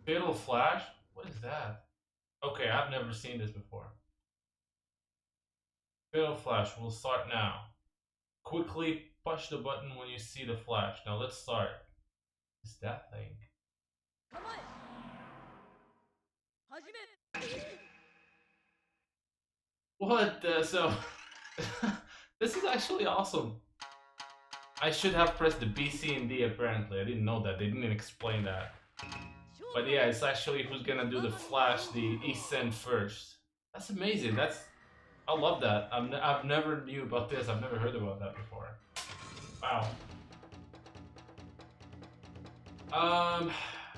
Fatal flash? What is that? Okay, I've never seen this before. Fatal flash, we'll start now. Quickly push the button when you see the flash. Now let's start. What's that thing? What the? So, this is actually awesome. I should have pressed the B, C, and D apparently. I didn't know that. They didn't explain that. But yeah, it's actually who's gonna do the flash, the ascent first. That's amazing. I love that. I've never knew about this. I've never heard about that before. Wow.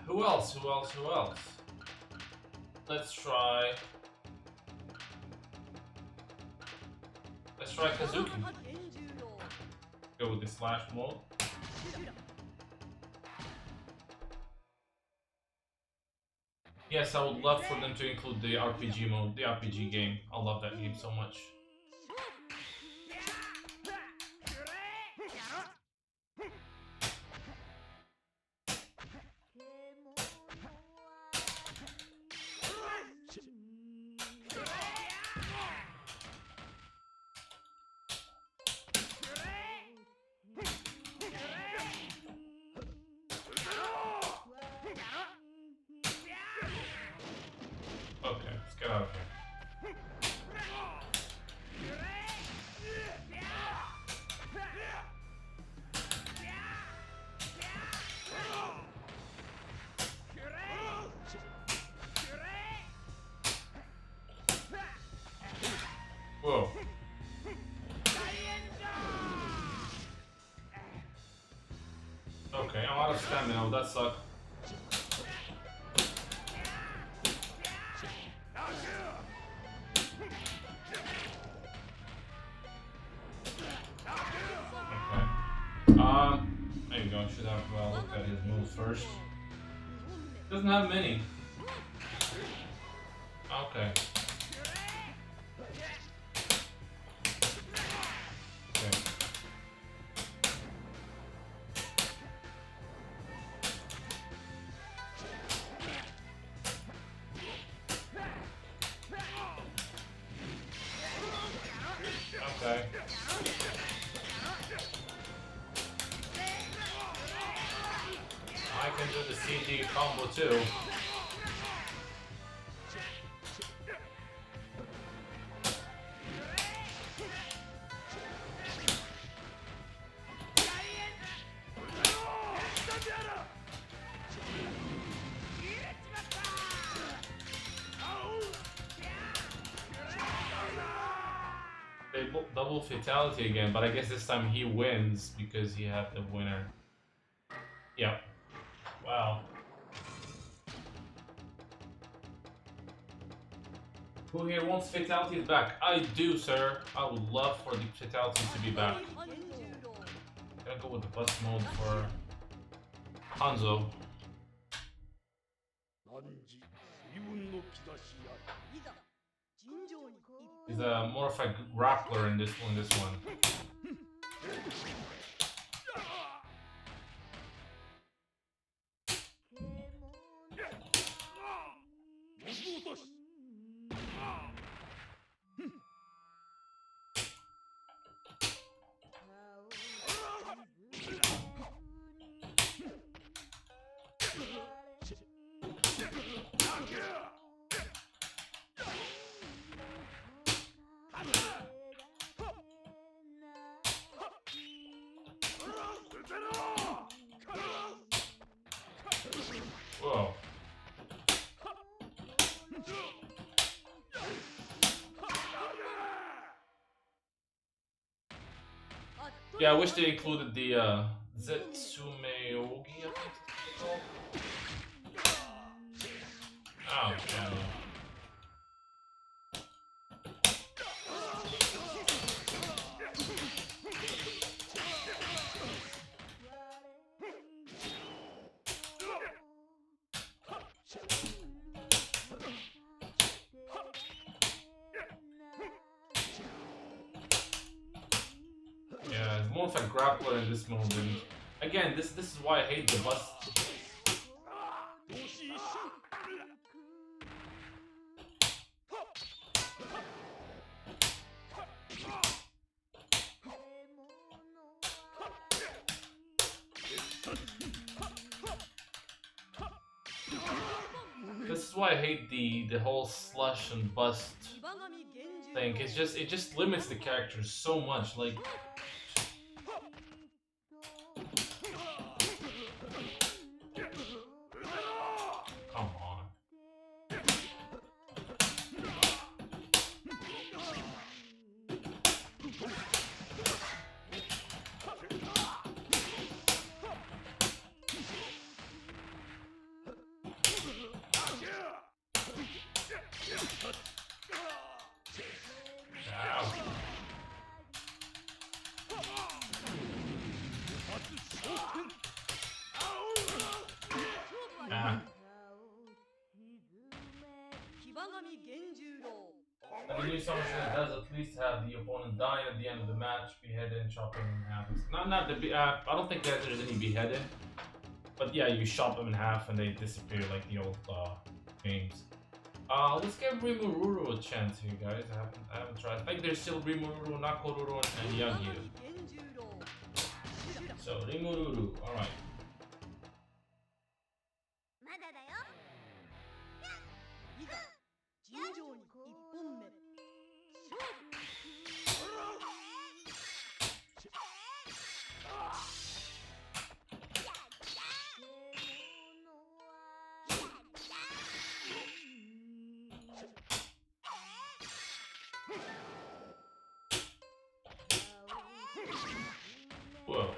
Who else? Who else? Who else? Let's try Kazuki. Go with the slash mode. Yes, I would love for them to include the RPG mode, the RPG game. I love that game so much. Okay, let's get out of here. Whoa. Okay, I'm out of stamina. That sucks. There you go. Should have looked at his moves first. Doesn't have many. Okay. Okay. I can do the CG combo too. Double fatality again, but I guess this time he wins because he had the winner. Yep. Wow. Who here wants fatalities back? I do, sir. I would love for the fatalities to be back. Gonna go with the bus mode for Hanzo. He's more of a grappler in this one. Whoa. Yeah, I wish they included the Zetsumeogi, I think it's called. Oh, yeah. more of a grappler in this mode. And again, this is why I hate the bust. This is why I hate the whole slush and bust thing. It just limits the characters so much. Like, come on. And the new summer does at least have the opponent dying at the end of the match, beheaded and chopping in half. Not the I don't think that there's any beheaded, but yeah, you chop them in half and they disappear like the old games. Let's give Rimururu a chance here, guys. I haven't tried. I think there's still Rimururu, Nakoruru, and Yagyu. So Rimururu, all right. Whoa.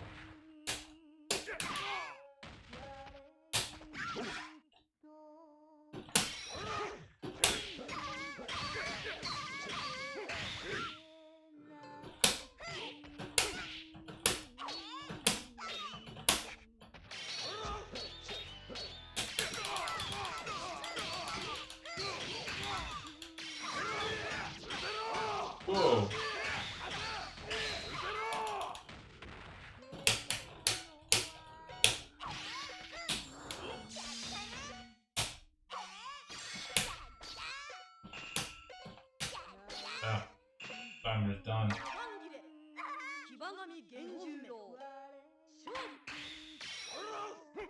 Whoa. Yeah. Timer's done.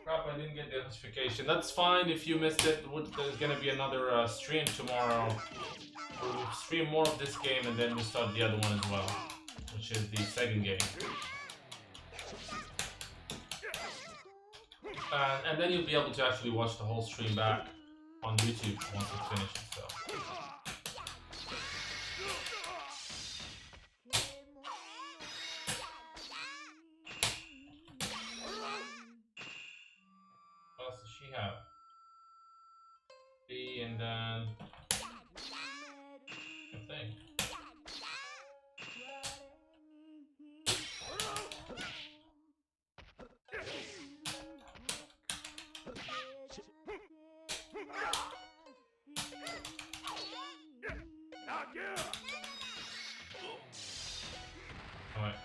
Crap, I didn't get the notification. That's fine if you missed it. There's gonna be another stream tomorrow. We'll stream more of this game and then we'll start the other one as well, which is the second game. And then you'll be able to actually watch the whole stream back on YouTube once it finishes. So. What else does she have? B and then same thing. Alright,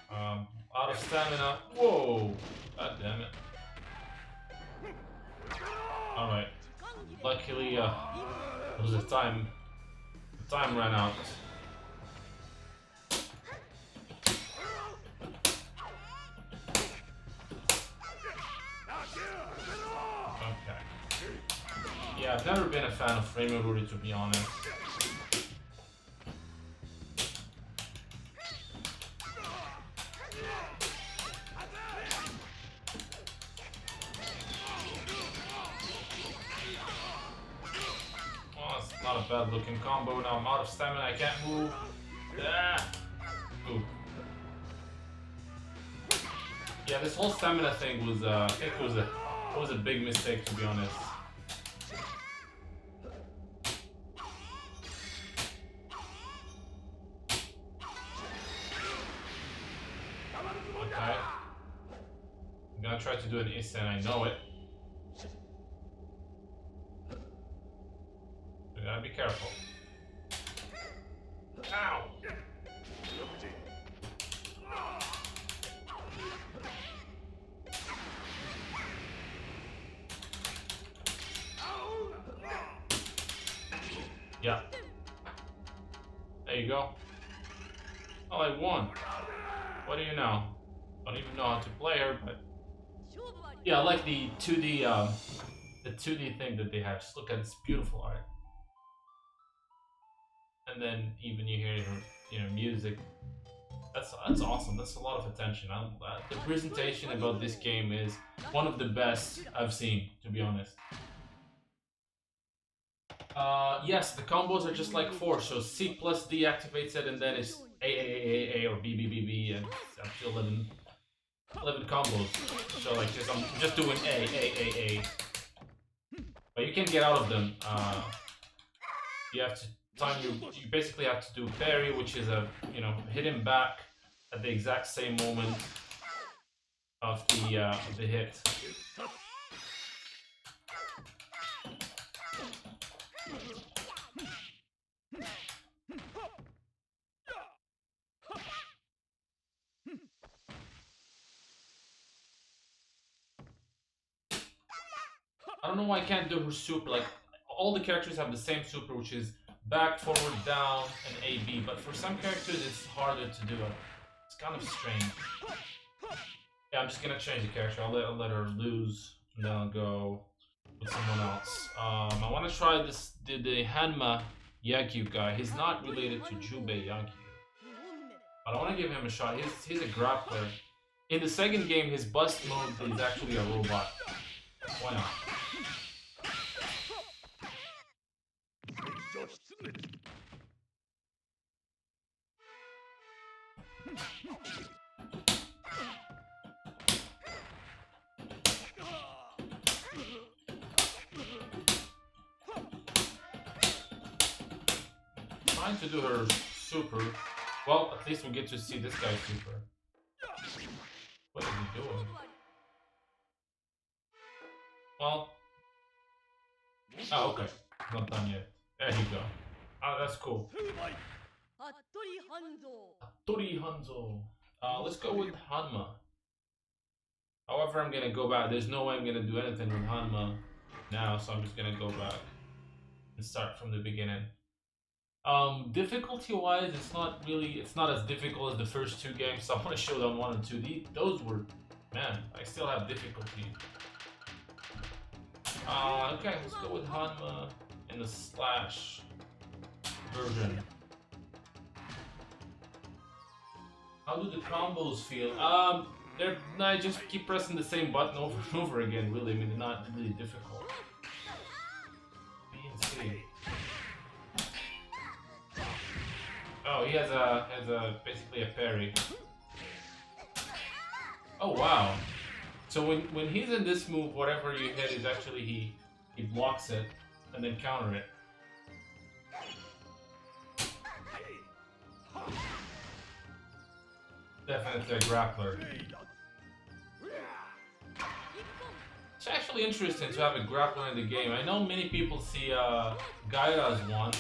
out of stamina. Whoa! God damn it. Alright. Luckily, the time ran out. Okay. Yeah, I've never been a fan of Rimururu, to be honest. Not a bad looking combo. Now I'm out of stamina, I can't move. Ah. Ooh. Yeah, this whole stamina thing was I think it was a big mistake, to be honest. Okay. I'm gonna try to do an instant, I know it. You gotta be careful. Ow! Yeah. There you go. Oh, I won. What do you know? Don't even know how to play her, but yeah, I like the 2D thing that they have. Just look at this beautiful art. And then even you hear music. That's awesome. That's a lot of attention. The presentation about this game is one of the best I've seen, to be honest. Yes, the combos are just like 4. So C plus D activates it, and then it's A or B, and up to 11 combos. So like I'm just doing A. But you can get out of them. You have to you basically have to do parry, which is hit him back at the exact same moment of the hit. I don't know why I can't do her super. Like, all the characters have the same super, which is back, forward, down, and AB. But for some characters, it's harder to do it. It's kind of strange. Yeah, I'm just gonna change the character. I'll let her lose, and then I'll go with someone else. I want to try the Hanma Yagyu guy. He's not related to Jubei Yagyu, but I want to give him a shot. He's a grappler. In the second game, his bust mode is actually a robot. Why not? Trying to do her super. Well, at least we get to see this guy's super. What is he doing? Well. Oh, okay. Not done yet. There you go. Oh, that's cool. Hattori Hanzo. Let's go with Hanma. However, I'm gonna go back. There's no way I'm gonna do anything with Hanma now, so I'm just gonna go back and start from the beginning. Difficulty-wise, it's not as difficult as the first 2 games. So I want to show them 1 and 2. Those were, man, I still have difficulty. Okay, let's go with Hanma in the slash version. How do the combos feel? I just keep pressing the same button over and over again. Really, I mean, they're not really difficult. B and C. Oh, he has basically a parry. Oh wow! So when he's in this move, whatever you hit is actually he blocks it and then counter it. Definitely a grappler. It's actually interesting to have a grappler in the game. I know many people see Gaira as one.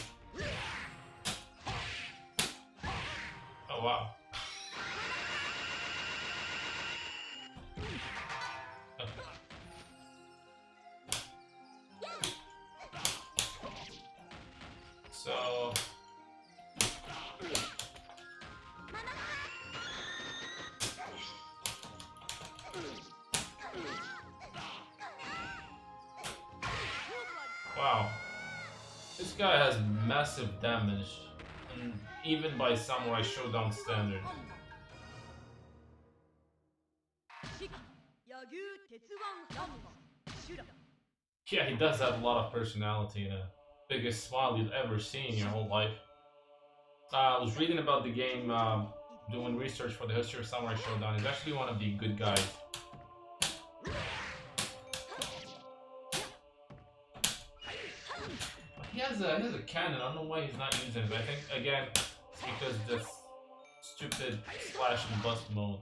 Oh wow. Okay. So wow. This guy has massive damage, and even by Samurai Shodown standard. Yeah, he does have a lot of personality and a biggest smile you've ever seen in your whole life. I was reading about the game, doing research for the history of Samurai Shodown. He's actually one of the good guys. He has a cannon. I don't know why he's not using it, but I think, again, it's because this stupid slash and bust mode.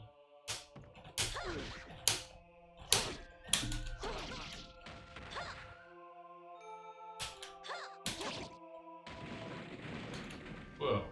Whoa.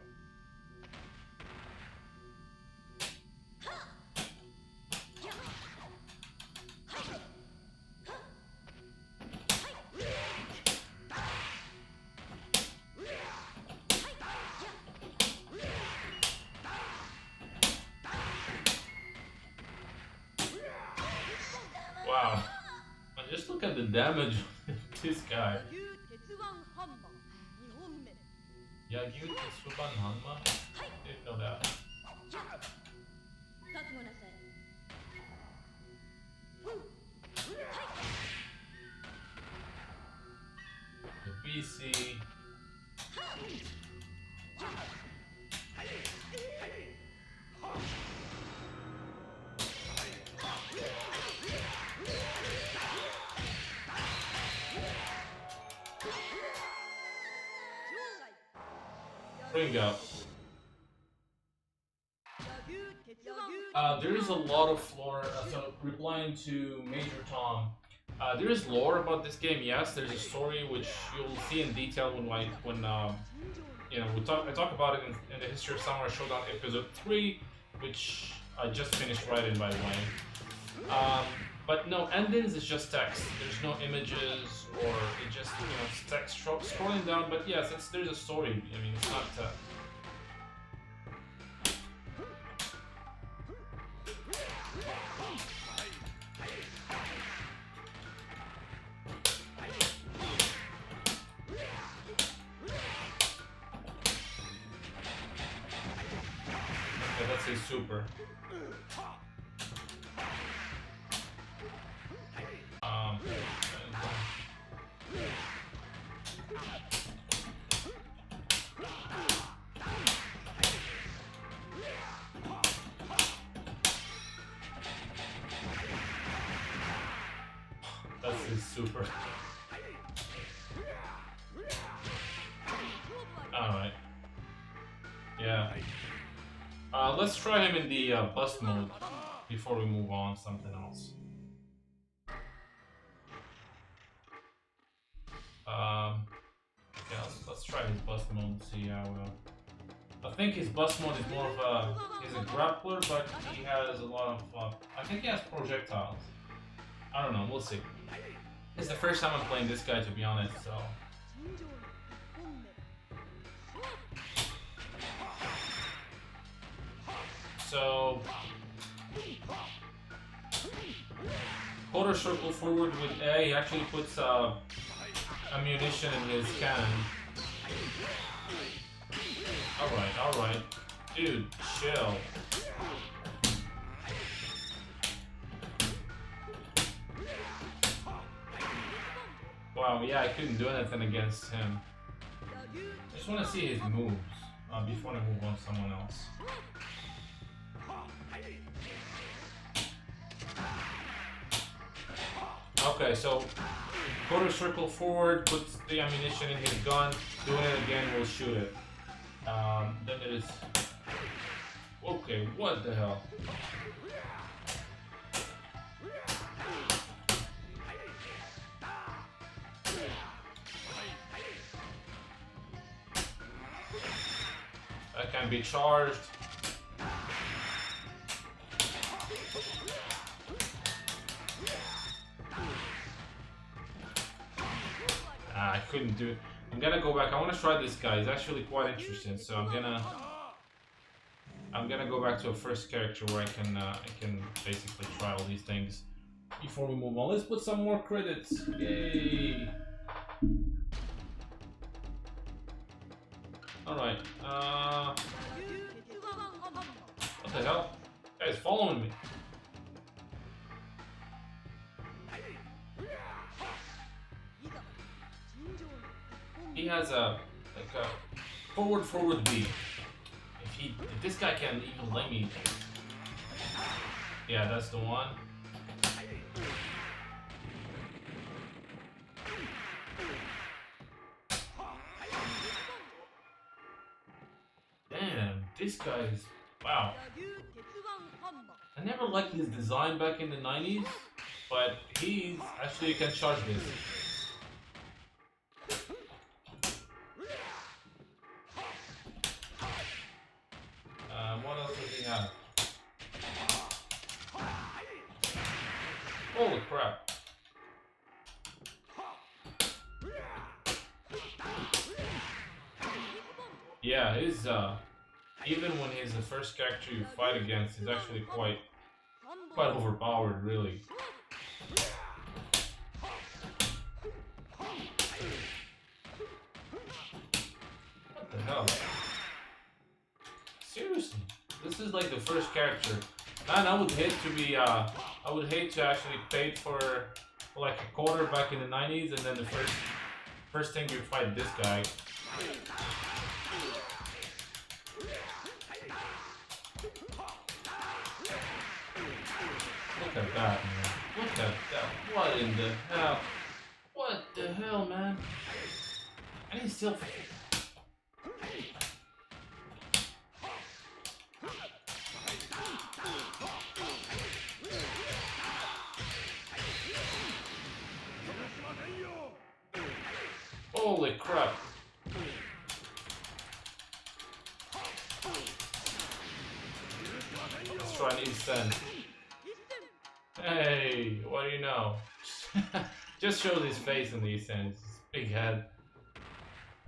damage on this guy. Yagyu Tetsuban Hanma? Didn't know that. The BC. Bring up. There is a lot of lore. So replying to Major Tom, there is lore about this game. Yes, there's a story which you'll see in detail when you know I talk about it in the History of Samurai Shodown episode 3, which I just finished writing, by the way. But no, endings is just text. There's no images, or it just, you know, it's text scrolling down. But yes, there's a story. I mean, it's not. Okay, that's a super. That's his super. Alright. Yeah. Let's try him in the bust mode before we move on to something else. Yeah, let's try his bust mode and see how. I think his bust mode is more of a. He's a grappler, but he has a lot of. I think he has projectiles. I don't know. We'll see. It's the first time I'm playing this guy, to be honest. So. Quarter circle forward with A. He actually puts ammunition in his cannon. Alright. Dude, chill. Wow, yeah, I couldn't do anything against him. I just want to see his moves before I move on to someone else. Okay, so quarter circle forward, puts the ammunition in his gun, doing it again, we'll shoot it. Then it is... Okay, what the hell? That can be charged. I couldn't do it. I'm gonna go back. I want to try this guy. He's actually quite interesting. So I'm gonna go back to a first character where I can basically try all these things before we move on. Let's put some more credits. Yay! All right. What the hell? Guy's following me. He has a forward B. If this guy can even let me, yeah, that's the one. Damn, this guy is wow. I never liked his design back in the 90s, but he's actually can charge this. What else does he have? Holy crap. Yeah, his even when he's the first character you fight against, he's actually quite overpowered, really. hell? Seriously, this is like the first character. Man, I would hate to be, I would hate to actually pay for like a quarter back in the 90s and then the first thing you fight this guy. Look at that, man. Look at that. What in the hell? What the hell, man? And he's still... Holy crap. Let's try an instant. Hey, what do you know? Just shows his face in these things. His big head.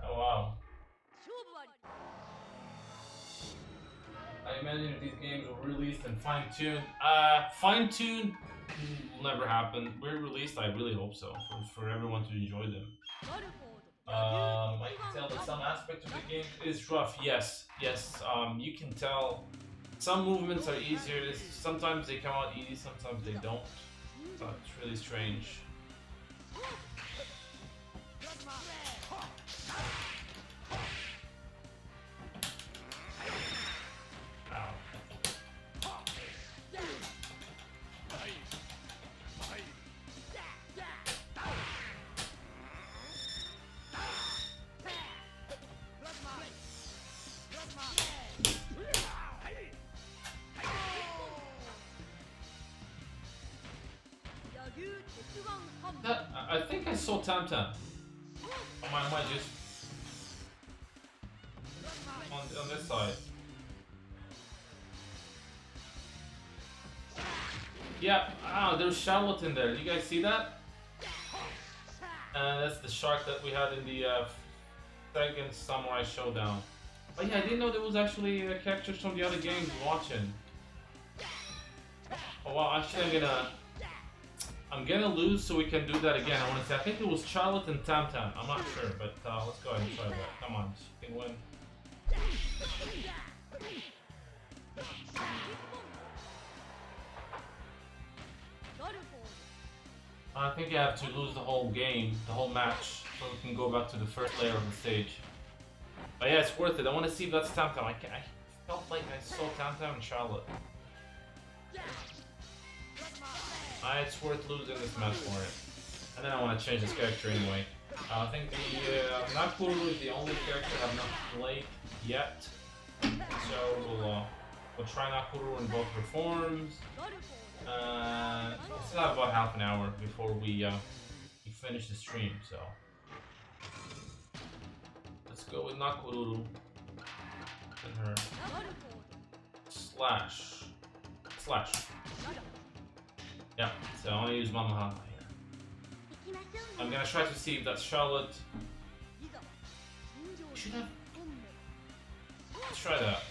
Oh wow. I imagine if these games were released and fine-tuned. Fine-tuned will never happen. We're released, I really hope so. For everyone to enjoy them. I can tell that some aspects of the game is rough. Yes. You can tell some movements are easier. Sometimes they come out easy, sometimes they don't. So it's really strange. I think I saw Tam Tam. I might just on this side. Yeah, there's Charlotte in there. Do you guys see that? That's the shark that we had in the second Samurai Showdown. But yeah, I didn't know there was actually characters from the other games watching. Oh wow, actually I'm gonna lose so we can do that again. I want to say, I think it was Charlotte and Tam Tam. I'm not sure, but let's go ahead and try that. Come on, she can win. I think you have to lose the whole game, the whole match, so we can go back to the first layer of the stage. But yeah, it's worth it. I want to see if that's Tam Tam. I felt like I saw Tam Tam and Charlotte. It's worth losing this match for it. And then I want to change this character anyway. I think the Nakuru is the only character I've not played yet. So we'll try Nakuru in both her forms. We still have about half an hour before we finish the stream, so let's go with Nakuru and her slash. Yeah, so I want to use Mamaha here. I'm gonna try to see if that's Charlotte. Should have. Let's try that.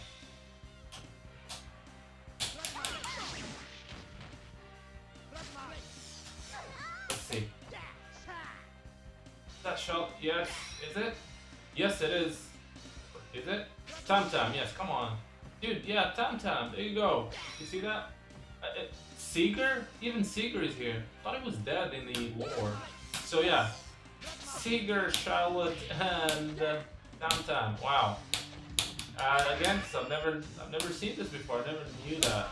Let's see. Is that Charlotte? Yes. Is it? Yes, it is. Is it? Tam Tam, yes, come on. Dude, yeah, Tam Tam, there you go. You see that? Seeger? Even Seeger is here. Thought he was dead in the lore. So yeah, Seeger, Charlotte, and Tam Tam. Wow. Again, so I've never seen this before. I never knew that.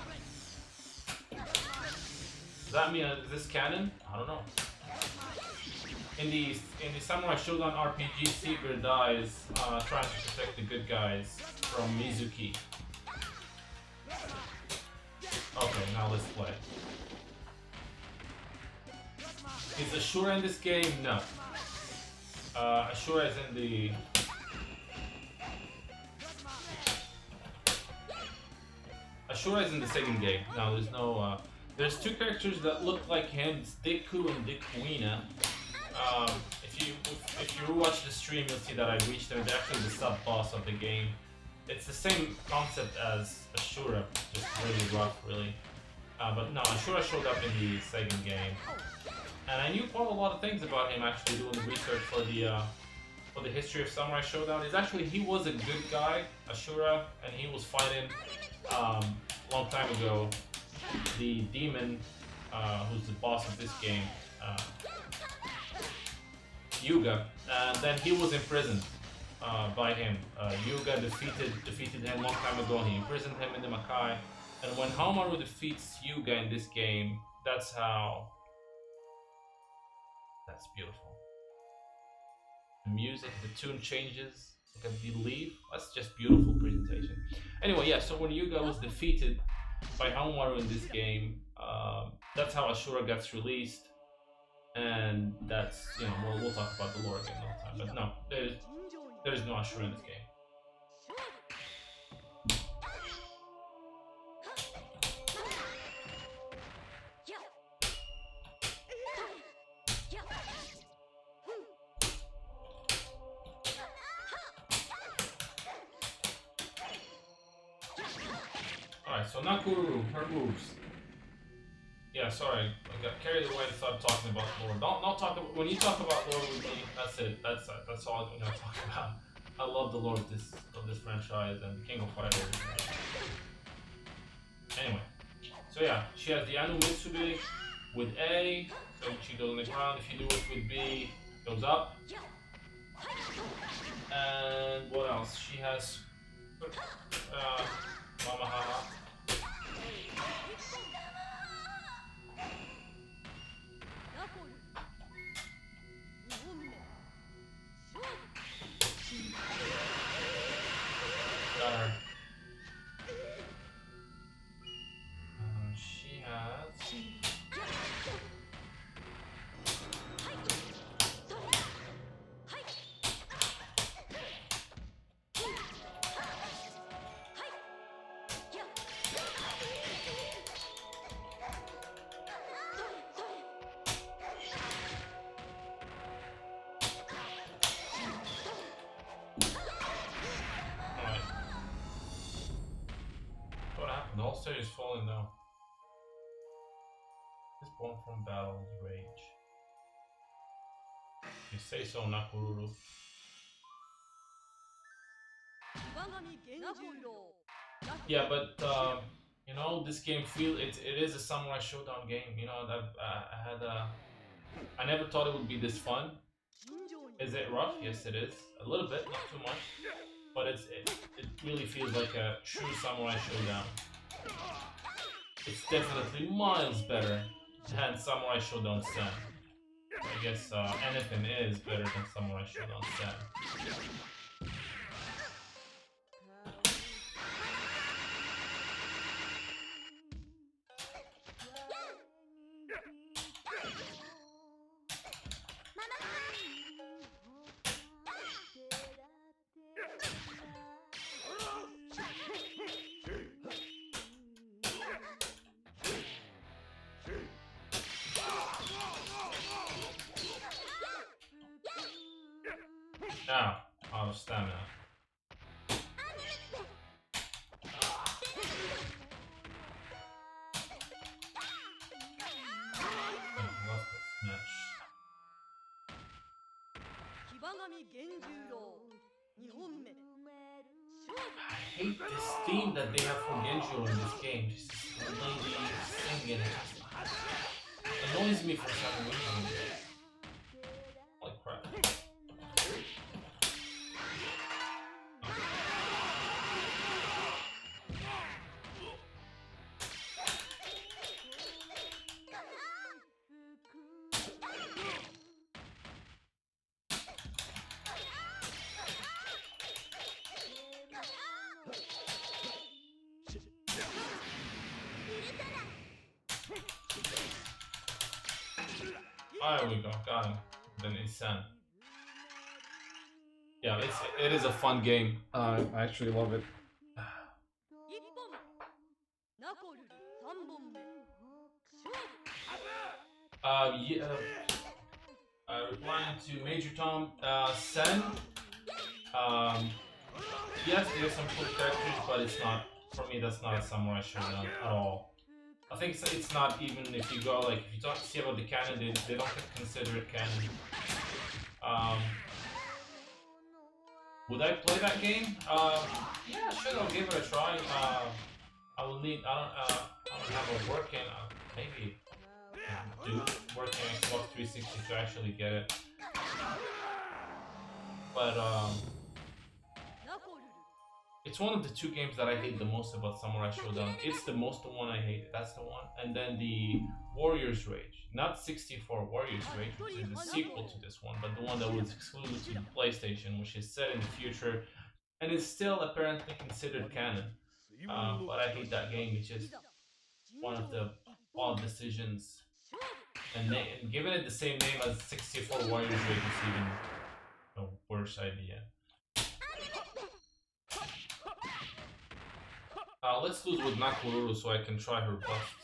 Does that mean is this canon? I don't know. In the Samurai Shodown RPG, Seeger dies trying to protect the good guys from Mizuki. Okay, now let's play. Is Ashura in this game? No. Ashura is in the... Ashura is in the second game. No, there's no... There's two characters that look like him. It's Deku and Dekuina. If you watch the stream, you'll see that I reached them. They're actually the sub-boss of the game. It's the same concept as Ashura, just really rough, really. But no, Ashura showed up in the second game. And I knew quite a lot of things about him actually doing the research for for the history of Samurai Shodown is actually he was a good guy, Ashura, and he was fighting a long time ago the demon who's the boss of this game, Yuga, and then he was imprisoned by him. Yuga defeated him long time ago. He imprisoned him in the Makai, and when Haomaru defeats Yuga in this game, that's beautiful. The music, the tune changes. I believe that's just beautiful presentation. Anyway, yeah. So when Yuga was defeated by Haomaru in this game, that's how Ashura gets released, and that's, you know, we'll talk about the lore again another time. But no, there's no Ashura in this game. Alright, so Nakururu, her moves. Yeah, sorry, I got carried away and started talking about lore. Don't talk about, when you talk about lore with me, that's it. That's all I'm gonna talk about. I love the lore of this franchise and King of Fighters. Anyway, so yeah, she has the Anu Mitsubi with A, so she goes on the ground. If you do it with B, it goes up. And what else? She has Mamahaha. Got her. She has. The whole stage is falling now. Is born from battle's rage. You say so, Nakururu. Yeah, but you know, this game it is a Samurai Shodown game. You know, I never thought it would be this fun. Is it rough? Yes, it is. A little bit, not too much. But it really feels like a true Samurai Shodown. It's definitely miles better than Samurai Shodown Sen. I guess anything is better than Samurai Shodown Sen. Now, out of stamina. What's the smash? I hate this theme that they have for Genjuro in this game. Just this lady singing. It annoys me for some reason. Holy crap. There we go, got him. Then Isan. Yeah, it is a fun game. I actually love it. Replying to Major Tom, Sen. Yes, there's some cool characters, but it's not, for me, that's not a Samurai Shodown at all. I think it's not even, if you go, like, if you talk to see about the canon, they don't consider it canon. Would I play that game? Yeah, sure, I'll give it a try. I will need. I don't have a working. Maybe do working Xbox 360 to actually get it. But it's one of the two games that I hate the most about Samurai Shodown. It's the one I hate. That's the one. And then the Warriors Rage, not 64 Warriors Rage, which is the sequel to this one, but the one that was exclusive to the PlayStation, which is set in the future, and is still apparently considered canon. But I hate that game. It's just one of the odd decisions, and giving it the same name as 64 Warriors Rage is even a worse idea. Let's lose with Nakoruru so I can try her bust.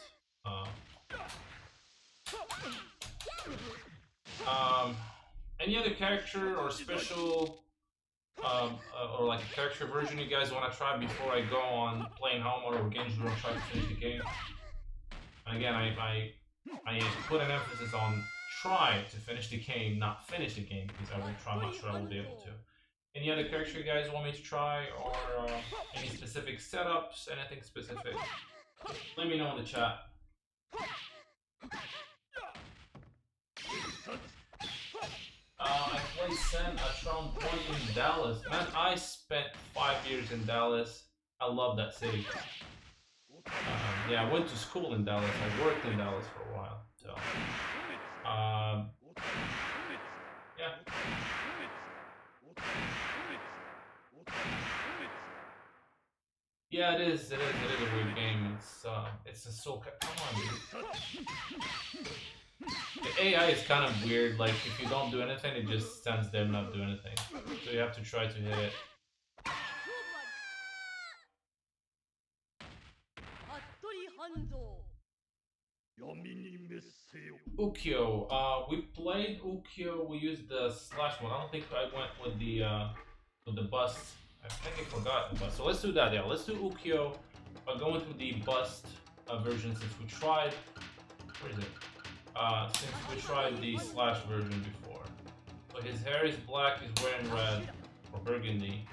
Any other character or special, or like a character version you guys want to try before I go on playing Haomaru or Genjuro and try to finish the game? And again, I put an emphasis on try to finish the game, not finish the game, because I will try. I'm not sure I will be able to. Any other character you guys want me to try, or any specific setups, anything specific? Let me know in the chat. I played Sen at around point in Dallas. Man, I spent 5 years in Dallas. I love that city. Yeah, I went to school in Dallas. I worked in Dallas for a while. So, yeah. Yeah, it is a weird game. It's a soul. Come on, dude. The AI is kind of weird. Like if you don't do anything, it just stands there not doing anything. So you have to try to hit it. Ukyo. We played Ukyo. We used the slash one. I don't think I went with the bust. I think I forgot the bust. So let's do that. Yeah, let's do Ukyo. Going through the bust version since we tried. Where is it? Since we tried the slash version before. So his hair is black. He's wearing red or burgundy.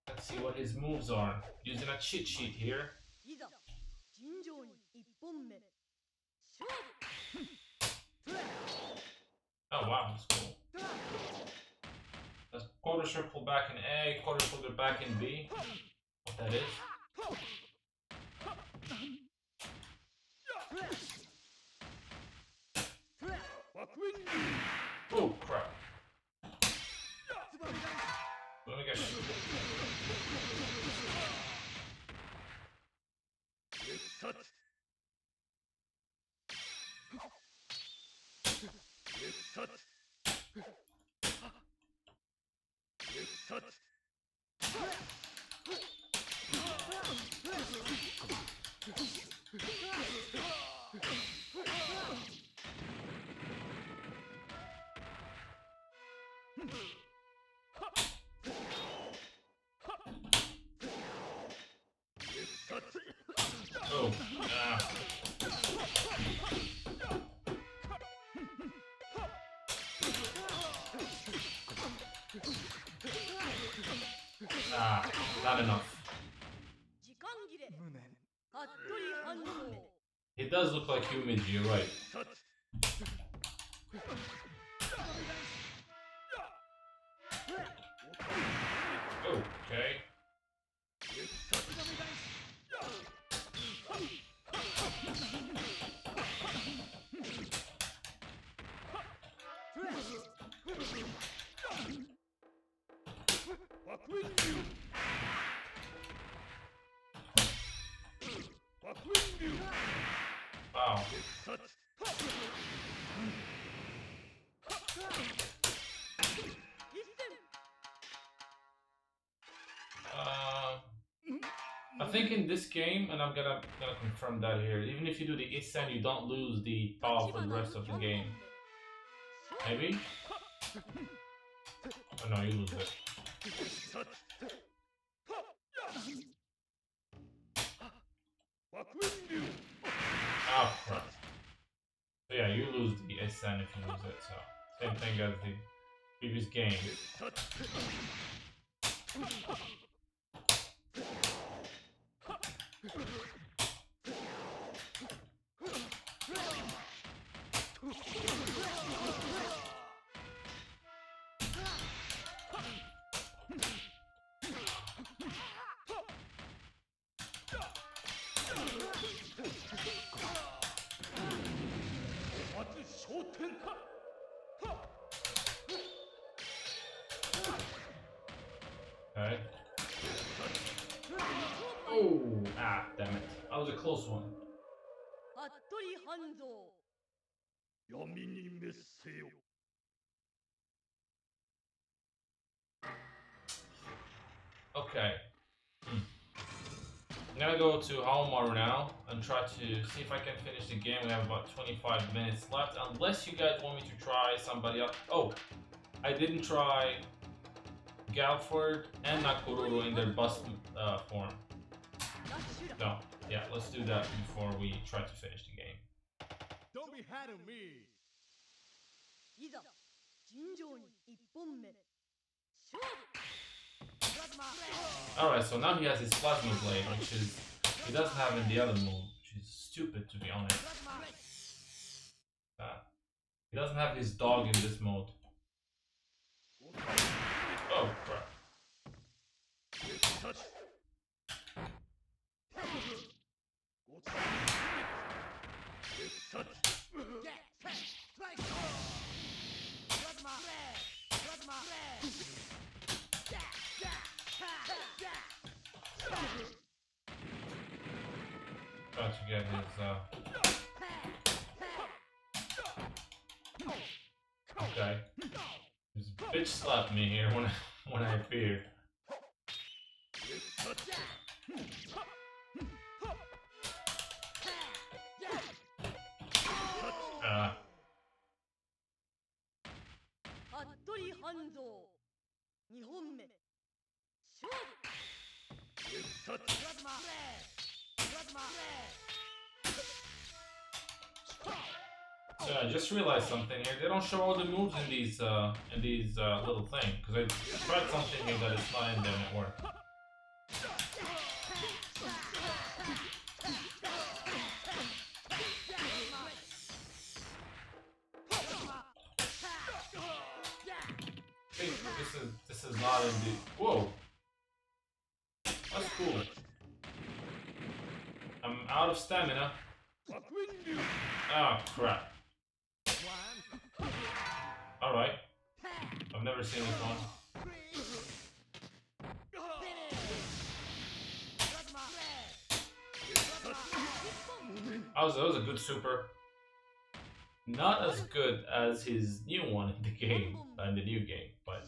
Let's see what his moves are. Using a cheat sheet here. Oh wow, that's cool. That's quarter circle back in A, quarter circle back in B. What that is? Oh crap. Let me get oh, not enough. It does look like Humidge, you're right. Okay. Wow. I think in this game, and I'm gonna confirm that here, even if you do the Isen, you don't lose the power for the rest of the game. Maybe? Oh no, you lose it. Oh crap. So yeah, you lose the Isen if you lose it, so same thing as the previous game. Okay. Oh, ah, damn it. That was a close one. Okay. I'm gonna go to Haomaru now and try to see if I can finish the game. We have about 25 minutes left, unless you guys want me to try somebody else. Oh, I didn't try Galford and Nakororo in their bust form. No, yeah, let's do that before we try to finish the game. Don't be hard on me. Alright, so now he has his Plasma Blade, which is he doesn't have in the other move, which is stupid to be honest. He doesn't have his dog in this mode. Oh crap. Try to get his okay. This bitch slapped me here when I appeared. So I just realized something here. They don't show all the moves in these little things. Because I tried something here that is not in there and it worked. I think this is not in the. Whoa. That's cool. I'm out of stamina. Oh crap. Alright. I've never seen this one. That was a good super. Not as good as his new one in the game, in the new game, but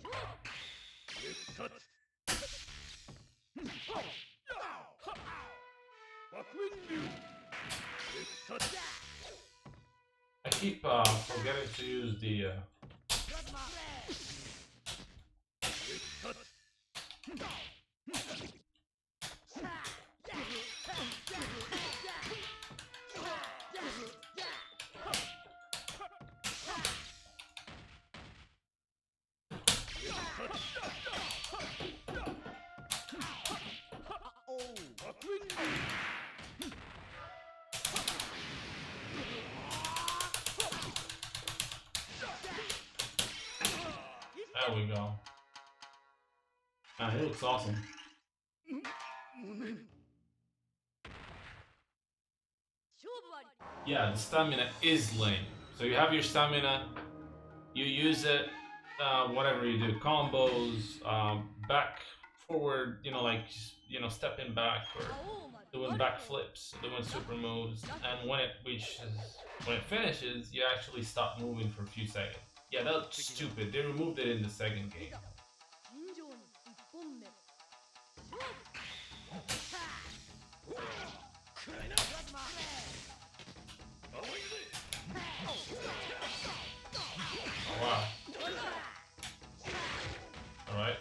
I keep forgetting to use the there we go. Man, it looks awesome. Yeah, the stamina is lame. So you have your stamina, you use it, whatever you do, combos, back, forward, stepping back or doing backflips, doing super moves, and when it finishes, you actually stop moving for a few seconds. Yeah, that's stupid. They removed it in the second game. Oh, wow. Alright.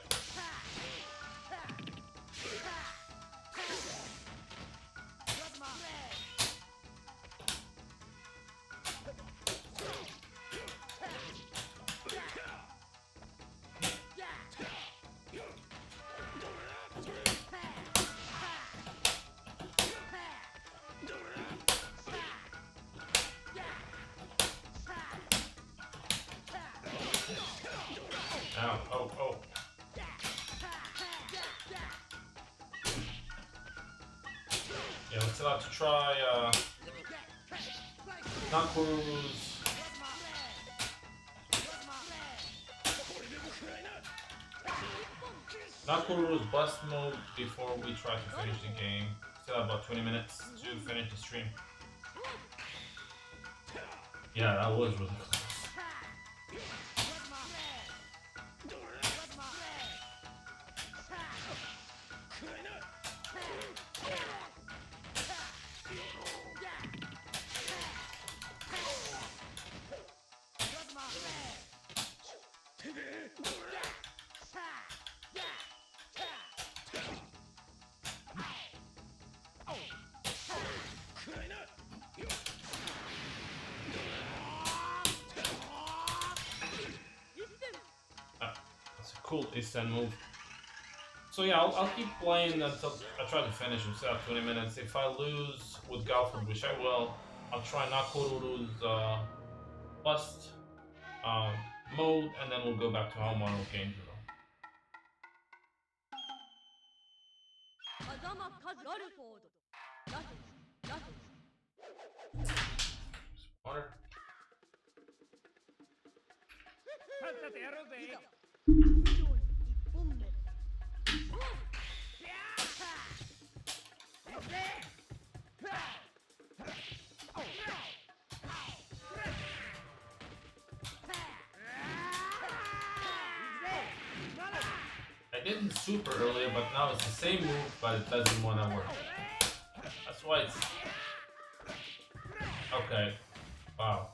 Yeah, we still have to try Nakuru's bust mode before we try to finish the game. Still have about 20 minutes to finish the stream. Yeah, that was really close. Cool Eastern move. So yeah, I'll keep playing until I try to finish. We still have 20 minutes. If I lose with Galford, which I will, I'll try Nakuru's bust mode, and then we'll go back to home on game 0. Water. I didn't super earlier, but now it's the same move, but it doesn't want to work. That's why it's... Okay. Wow.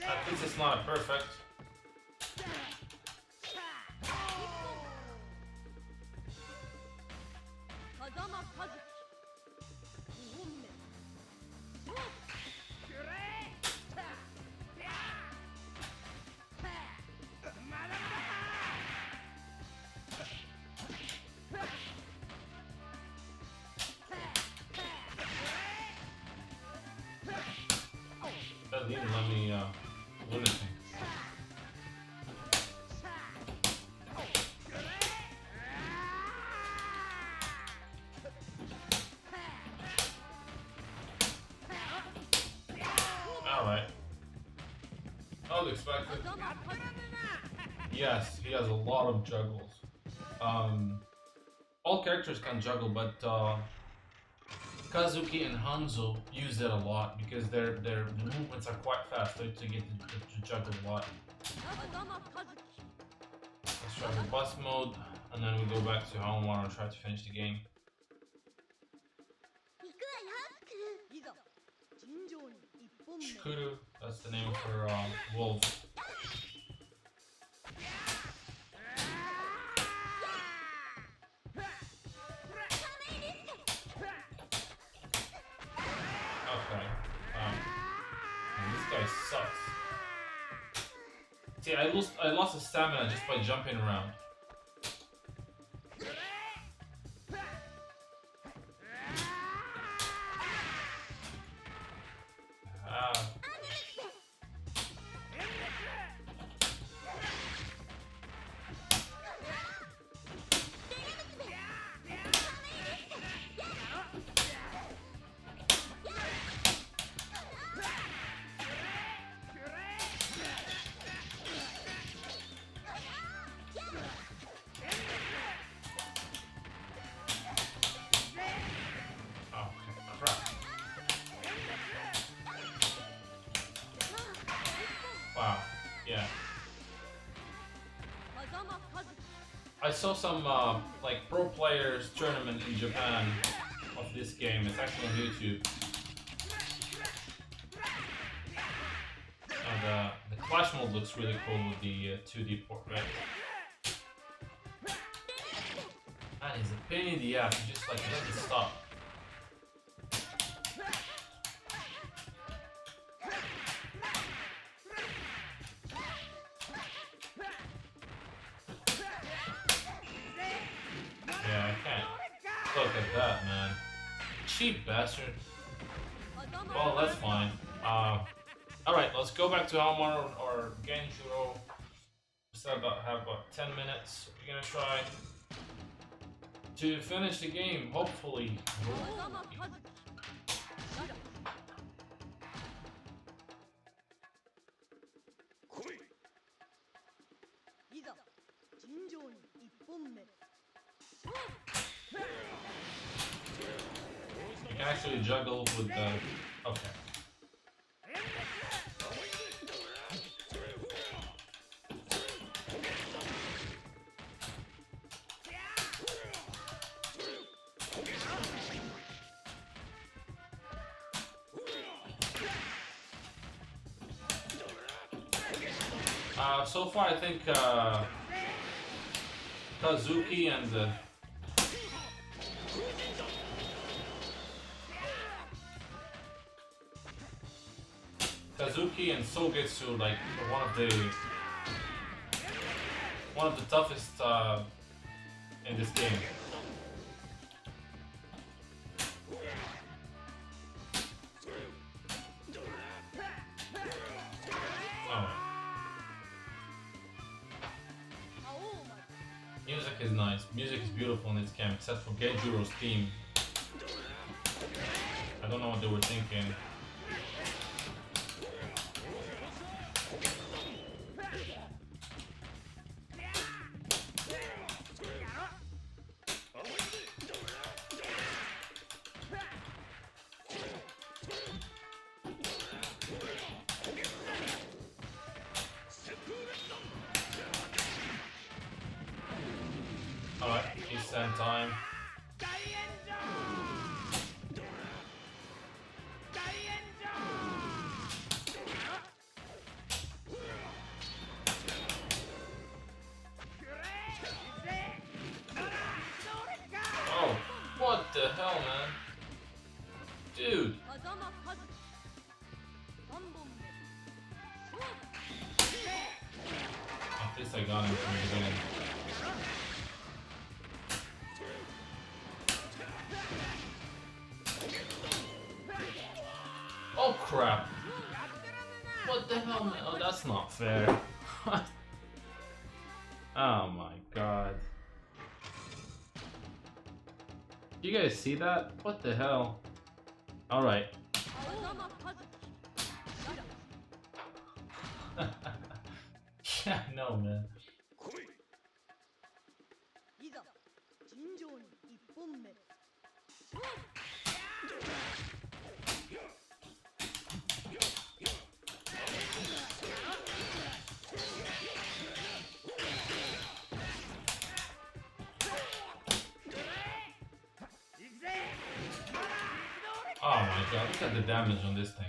At least it's not perfect. Doesn't even let me do anything. Alright. I was expecting. Yes, he has a lot of juggles. All characters can juggle, but Kazuki and Hanzo use it a lot because the movements are quite fast, so to get to juggle a lot. Let's try the bust mode, and then we go back to home and try to finish the game. Shikuru, that's the name of her wolf. Okay. This guy sucks. See, I lost the stamina just by jumping around. Wow, yeah. I saw some like pro players tournament in Japan of this game. It's actually on YouTube. And the Clash mode looks really cool with the 2D port, right? That is a pain in the ass. You just like it doesn't stop. Yeah, I can't look at that, man. Cheap bastard. Well, that's fine. Alright, let's go back to Almar or Genjuro. We still have about 10 minutes. We're gonna try. to finish the game, hopefully. You can actually juggle with the... Okay. So far I think Kazuki and Sogetsu like one of the toughest in this game. Music is nice. Music is beautiful in this game, except for Genjuro's theme. I don't know what they were thinking. Alright, Eastern time. Oh, what the hell, man? Dude! At least I got him from the beginning. Oh crap! What the hell, man? Oh, that's not fair. Oh my god. You guys see that? What the hell? Alright. Yeah, I know, man. Oh my god, look at the damage on this thing.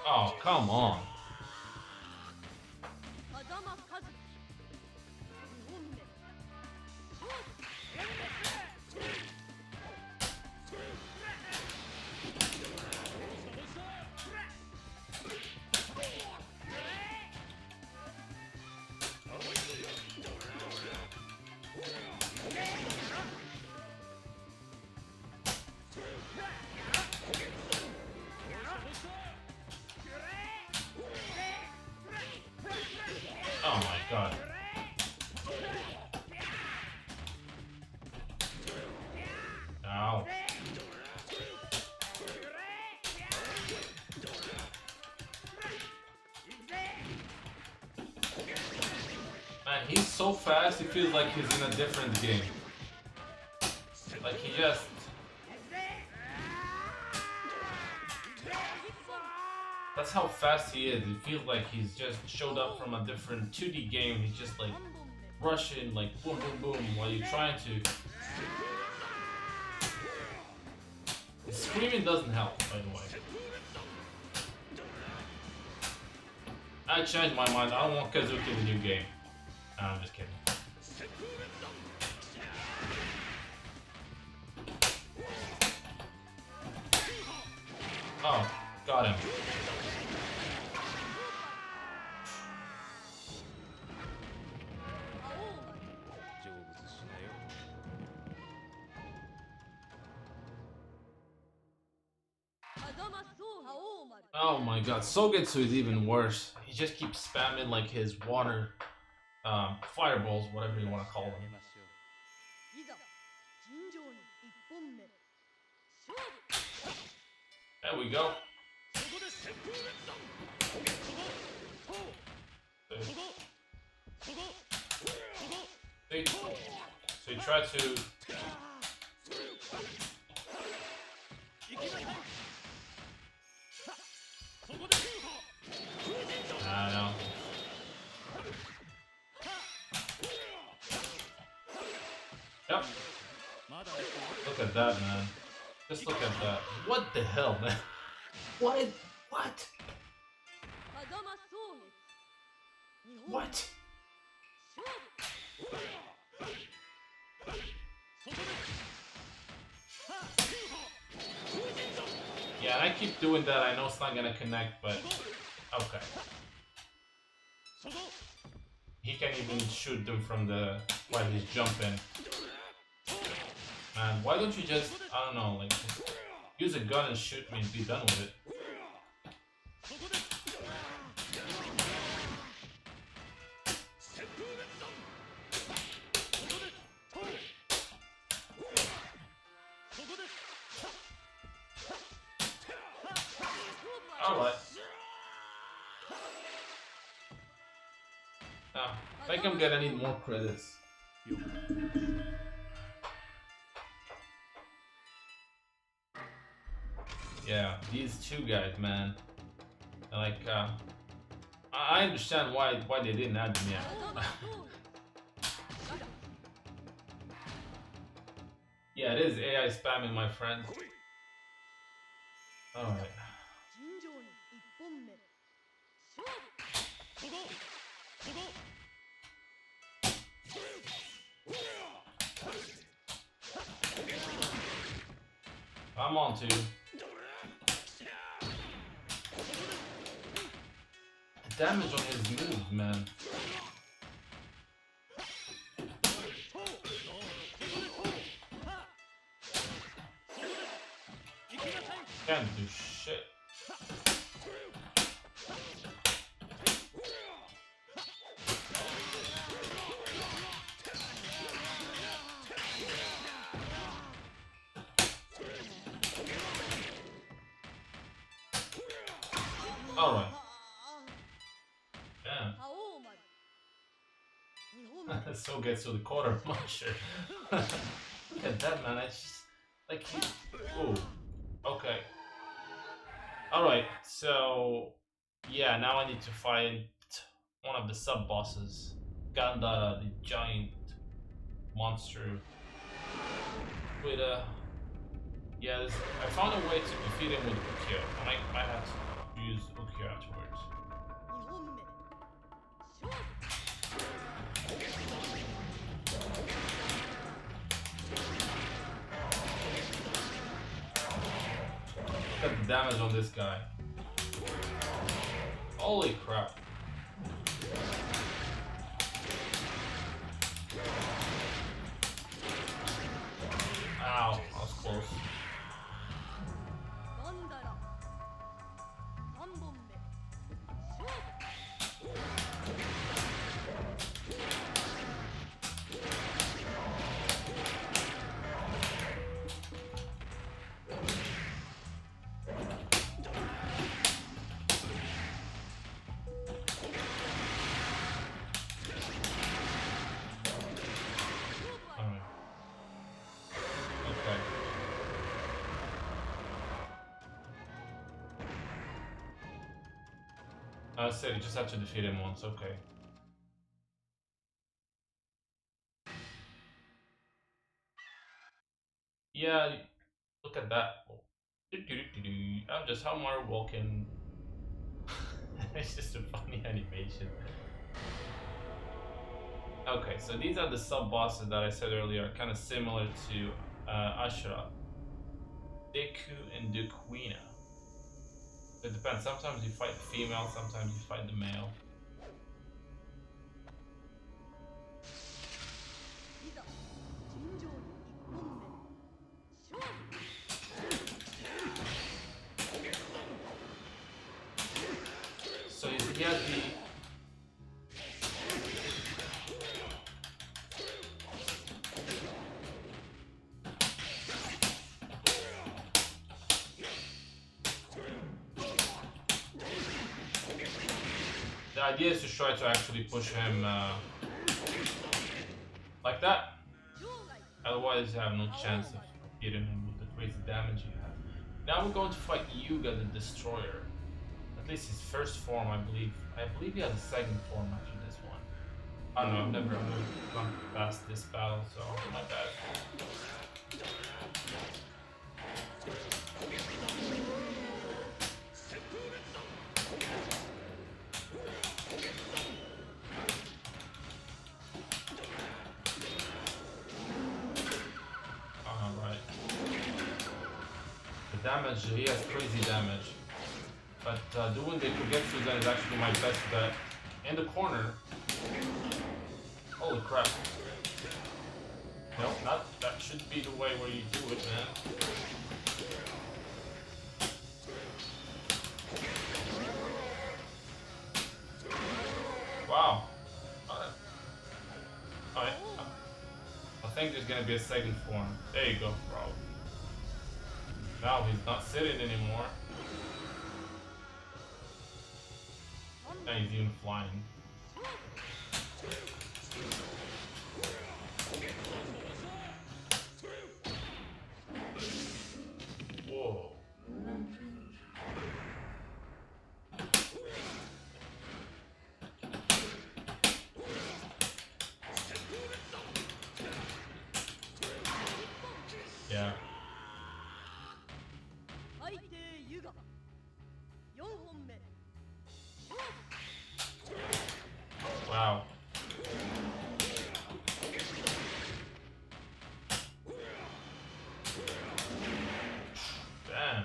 Oh, come on. Oh my god. Ow. Man, he's so fast, it feels like he's in a different game. Like he just... That's how fast he is. It feels like he's just showed up from a different 2D game. He's just like rushing, like boom, boom, boom, while you're trying to... The screaming doesn't help, by the way. I changed my mind. I don't want Kazuki in the new game. Nah, I'm just kidding. Oh, got him. Oh my god, Sogetsu is even worse. He just keeps spamming like his water fireballs, whatever you want to call them. There we go. See? So you try to... I know. Yep. Look at that, man. Just look at that. What the hell, man? What? What? What? Yeah, and I keep doing that. I know it's not gonna connect, but okay. He can't even shoot them from the while he's jumping. Man, why don't you just, I don't know, like, just use a gun and shoot me and be done with it? Alright. Now, if I can get any more credits. Yeah, these two guys, man. Like, I understand why they didn't add them yet. Yeah, it is AI spamming, my friend. Alright. I'm on to. The damage on his moves, man. Can't do shit. Alright. Yeah. So gets to the quarter muncher. Look at that, man. I just like he. Ooh. Okay. Alright, so yeah, now I need to fight one of the sub bosses. Gandara, the giant monster. With a yeah, I found a way to defeat him with Ukyo. I might have to use Ukyo afterwards. Look at the damage on this guy. Holy crap. Ow, that was close. I said you just have to defeat him once, okay. Yeah, look at that. I'm just how Mario walking. It's just a funny animation. Okay, so these are the sub bosses that I said earlier, kind of similar to Ashura, Deku, and Dekuina. It depends. Sometimes you fight the female, sometimes you fight the male. idea is to try to actually push him like that. Otherwise, you have no chance of hitting him with the crazy damage you have. Now we're going to fight Yuga the Destroyer. At least his first form, I believe. I believe he has a second form after this one. I don't know, I've never gone past this battle, so my bad. Damage, he has crazy damage. But doing the Kogetsu Zen is actually my best bet. In the corner. Holy crap. No, not that should be the way where you do it, man. Wow. Alright. I think there's gonna be a second form. There you go, bro. Now he's not sitting anymore. Now he's even flying. Whoa. Yeah. Wow. Damn.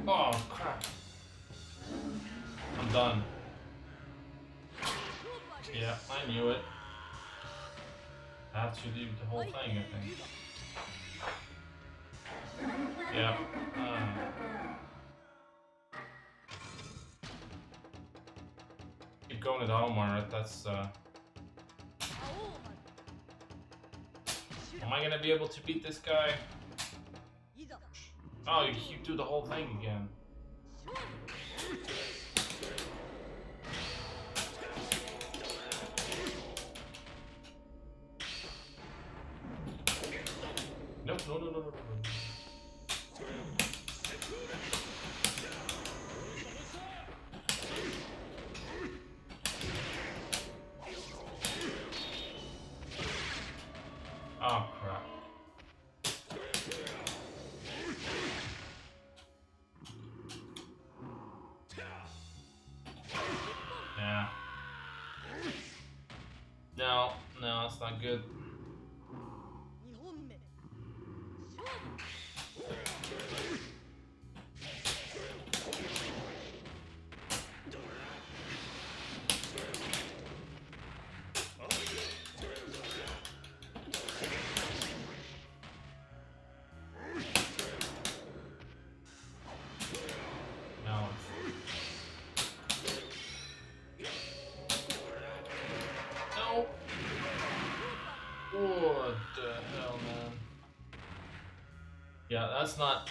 Oh crap. I'm done. Yeah, I knew it. I have to leave the whole thing, I think. Yeah. Keep going to the Omar, that's Am I gonna be able to beat this guy? Oh, you do the whole thing again. Nope, no. Oh crap. Yeah. No, that's not good. What the hell, man? Yeah,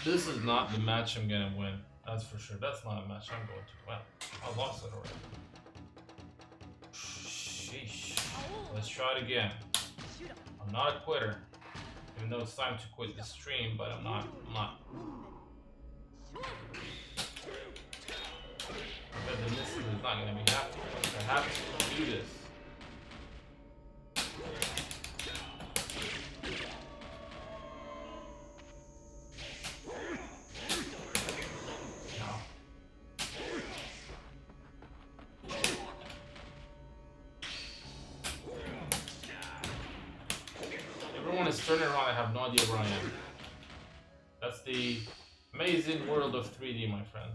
this is not the match I'm gonna win. That's for sure. That's not a match I'm going to win. I lost it already. Sheesh. Let's try it again. I'm not a quitter. Even though it's time to quit the stream, but I'm not. I bet the missus is not gonna be happy. I have to do this. Is turning around, I have no idea where I am. That's the amazing world of 3D, my friend.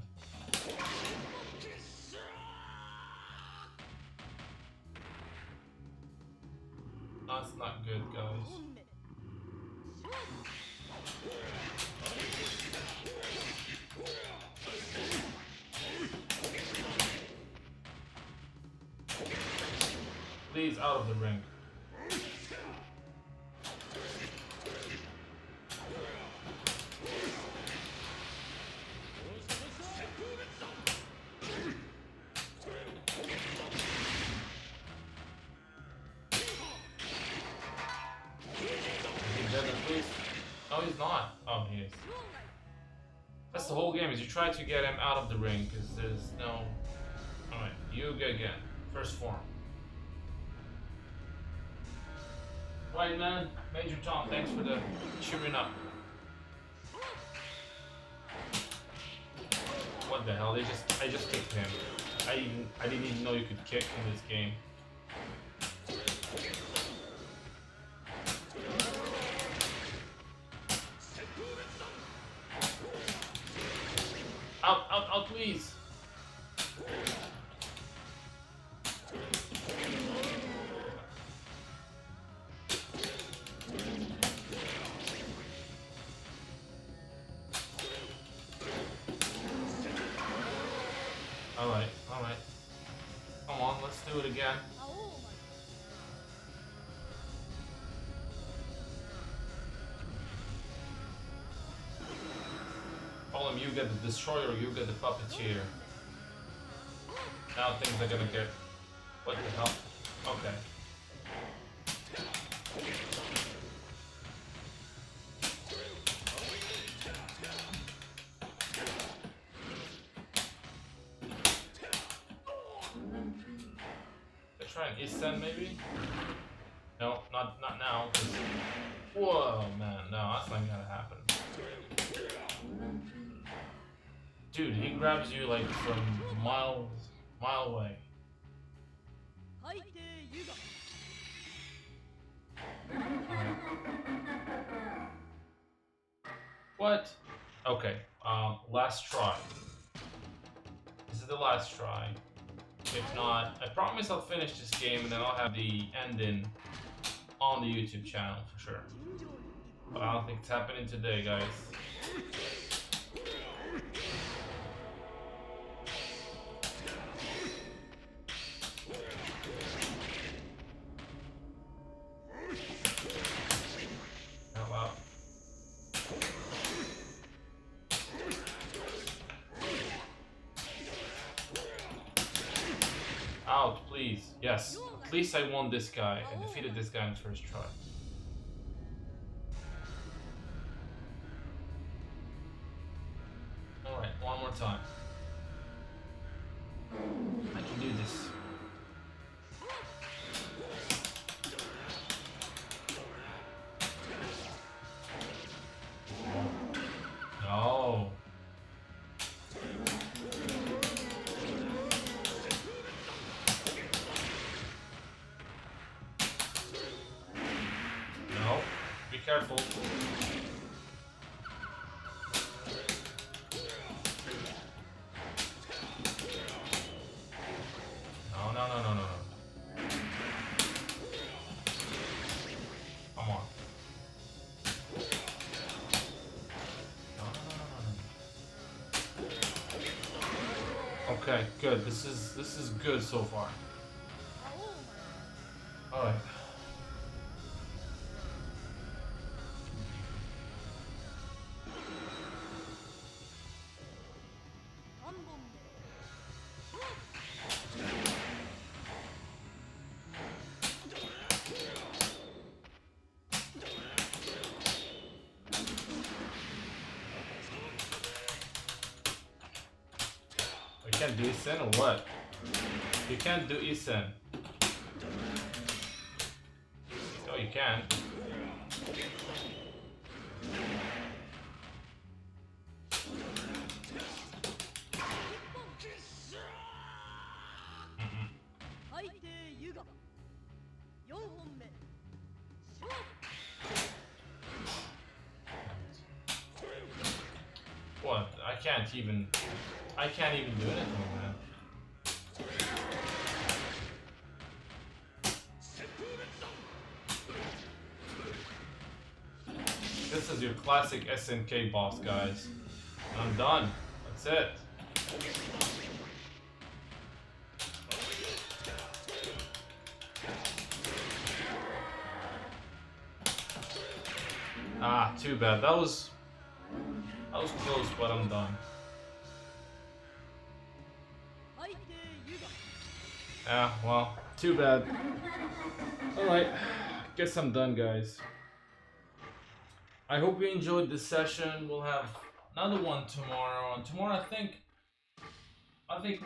That's not good, guys. Please, out of the ring. Please? No, he's not. Oh, he is. That's the whole game, is you try to get him out of the ring, because there's no... Alright, Yuga again. First form. Right, man. Major Tom, thanks for the cheering up. What the hell? I just kicked him. I didn't even know you could kick in this game. Out, please. Alright. Come on, let's do it again. Call him Yuga the Destroyer, Yuga the Puppeteer. Now things are gonna get... What the hell? Okay. Let's try an Isen maybe? No, not now. Whoa, man, no, that's not gonna happen. Dude, he grabs you like from mile away. What? Okay, last try. This is the last try. If not, I promise I'll finish this game and then I'll have the ending on the YouTube channel for sure. But I don't think it's happening today, guys. Out, please. Yes. At least I won this guy. I defeated this guy in the first try. Alright, one more time. I can do this. No. Be careful. No. Come on. No. Okay, good. This is good so far. All right. You can't do Isen or what? You can't do Isen. Oh, you can. What? I can't even do anything, man. This is your classic SNK boss, guys. I'm done. That's it. Ah, too bad. That was close, but I'm done. Yeah, well, too bad. Alright, guess I'm done, guys. I hope you enjoyed this session. We'll have another one tomorrow. And tomorrow, I think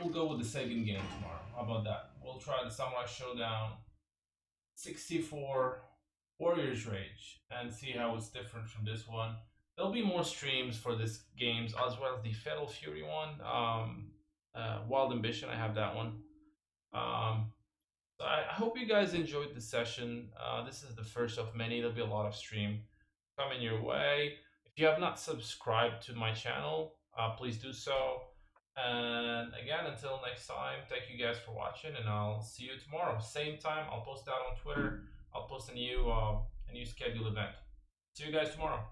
we'll go with the second game tomorrow. How about that? We'll try the Samurai Showdown 64 Warriors Rage and see how it's different from this one. There'll be more streams for this games as well as the Fatal Fury one. Wild Ambition, I have that one. So I hope you guys enjoyed the session. This is the first of many. There'll be a lot of stream coming your way. If you have not subscribed to my channel, please do so. And again, until next time, thank you guys for watching, and I'll see you tomorrow. Same time, I'll post that on Twitter. I'll post a new scheduled event. See you guys tomorrow.